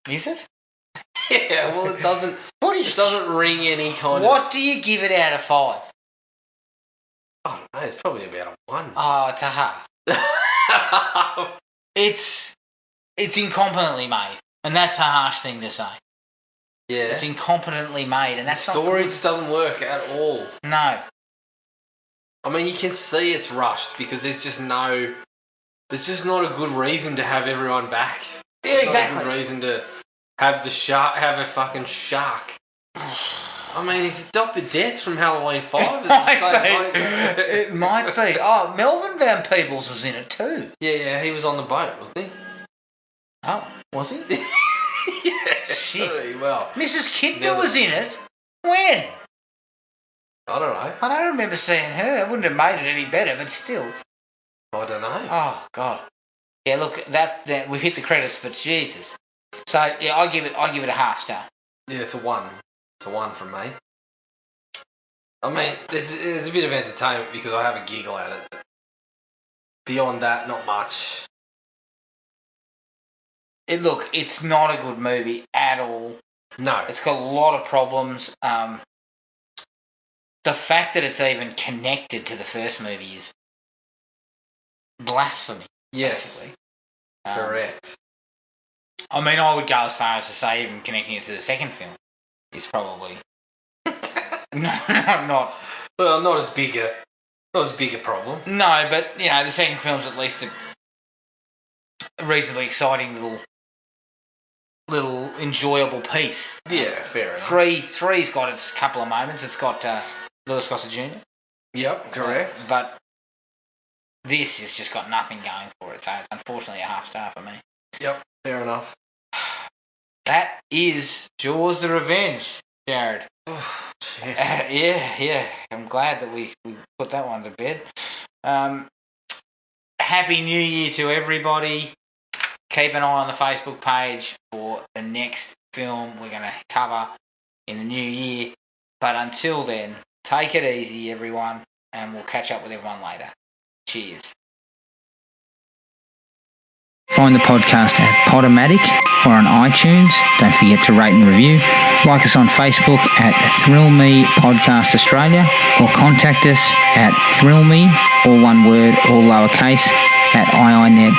Is it? Yeah, well, it doesn't... It doesn't ring any kind of... What do you give it out of 5? I don't know, it's probably about a 1. Oh, it's a half. It's incompetently made, and that's a harsh thing to say. Yeah. It's incompetently made, and that's the story just doesn't work at all. No. I mean, you can see it's rushed because there's just not a good reason to have everyone back. Yeah, exactly. Not a good reason to have a fucking shark. I mean, is it Dr. Death from Halloween 5? It might be. Oh, Melvin Van Peebles was in it too. Yeah, he was on the boat, wasn't he? Oh, was he? Yeah. Shit. Really well. Mrs. Kidner was in it. When? I don't know. I don't remember seeing her. I wouldn't have made it any better, but still. I don't know. Oh, God. Yeah, look, that we've hit the credits, but Jesus. So yeah, I give it a half star. Yeah, it's a 1. It's a 1 from me. I mean, there's a bit of entertainment because I have a giggle at it. beyond that, not much. It's not a good movie at all. No. It's got a lot of problems. The fact that it's even connected to the first movie is blasphemy. Yes. Basically. Correct. I mean, I would go as far as to say even connecting it to the second film is probably not. Well, not as big a problem. No, but the second film's at least a reasonably exciting little enjoyable piece. Yeah, fair enough. Three's got its couple of moments. It's got Louis Gossett Jr. Yep, correct. But this has just got nothing going for it, so it's unfortunately a half star for me. Yep, fair enough. That is Jaws: The Revenge, Jared. Yeah. I'm glad that we put that one to bed. Happy New Year to everybody. Keep an eye on the Facebook page for the next film we're going to cover in the new year. But until then, take it easy, everyone, and we'll catch up with everyone later. Cheers. Find the podcast at Podomatic or on iTunes. Don't forget to rate and review. Like us on Facebook at Thrill Me Podcast Australia or contact us at thrillme, all one word, all lowercase, at iinet.net.au.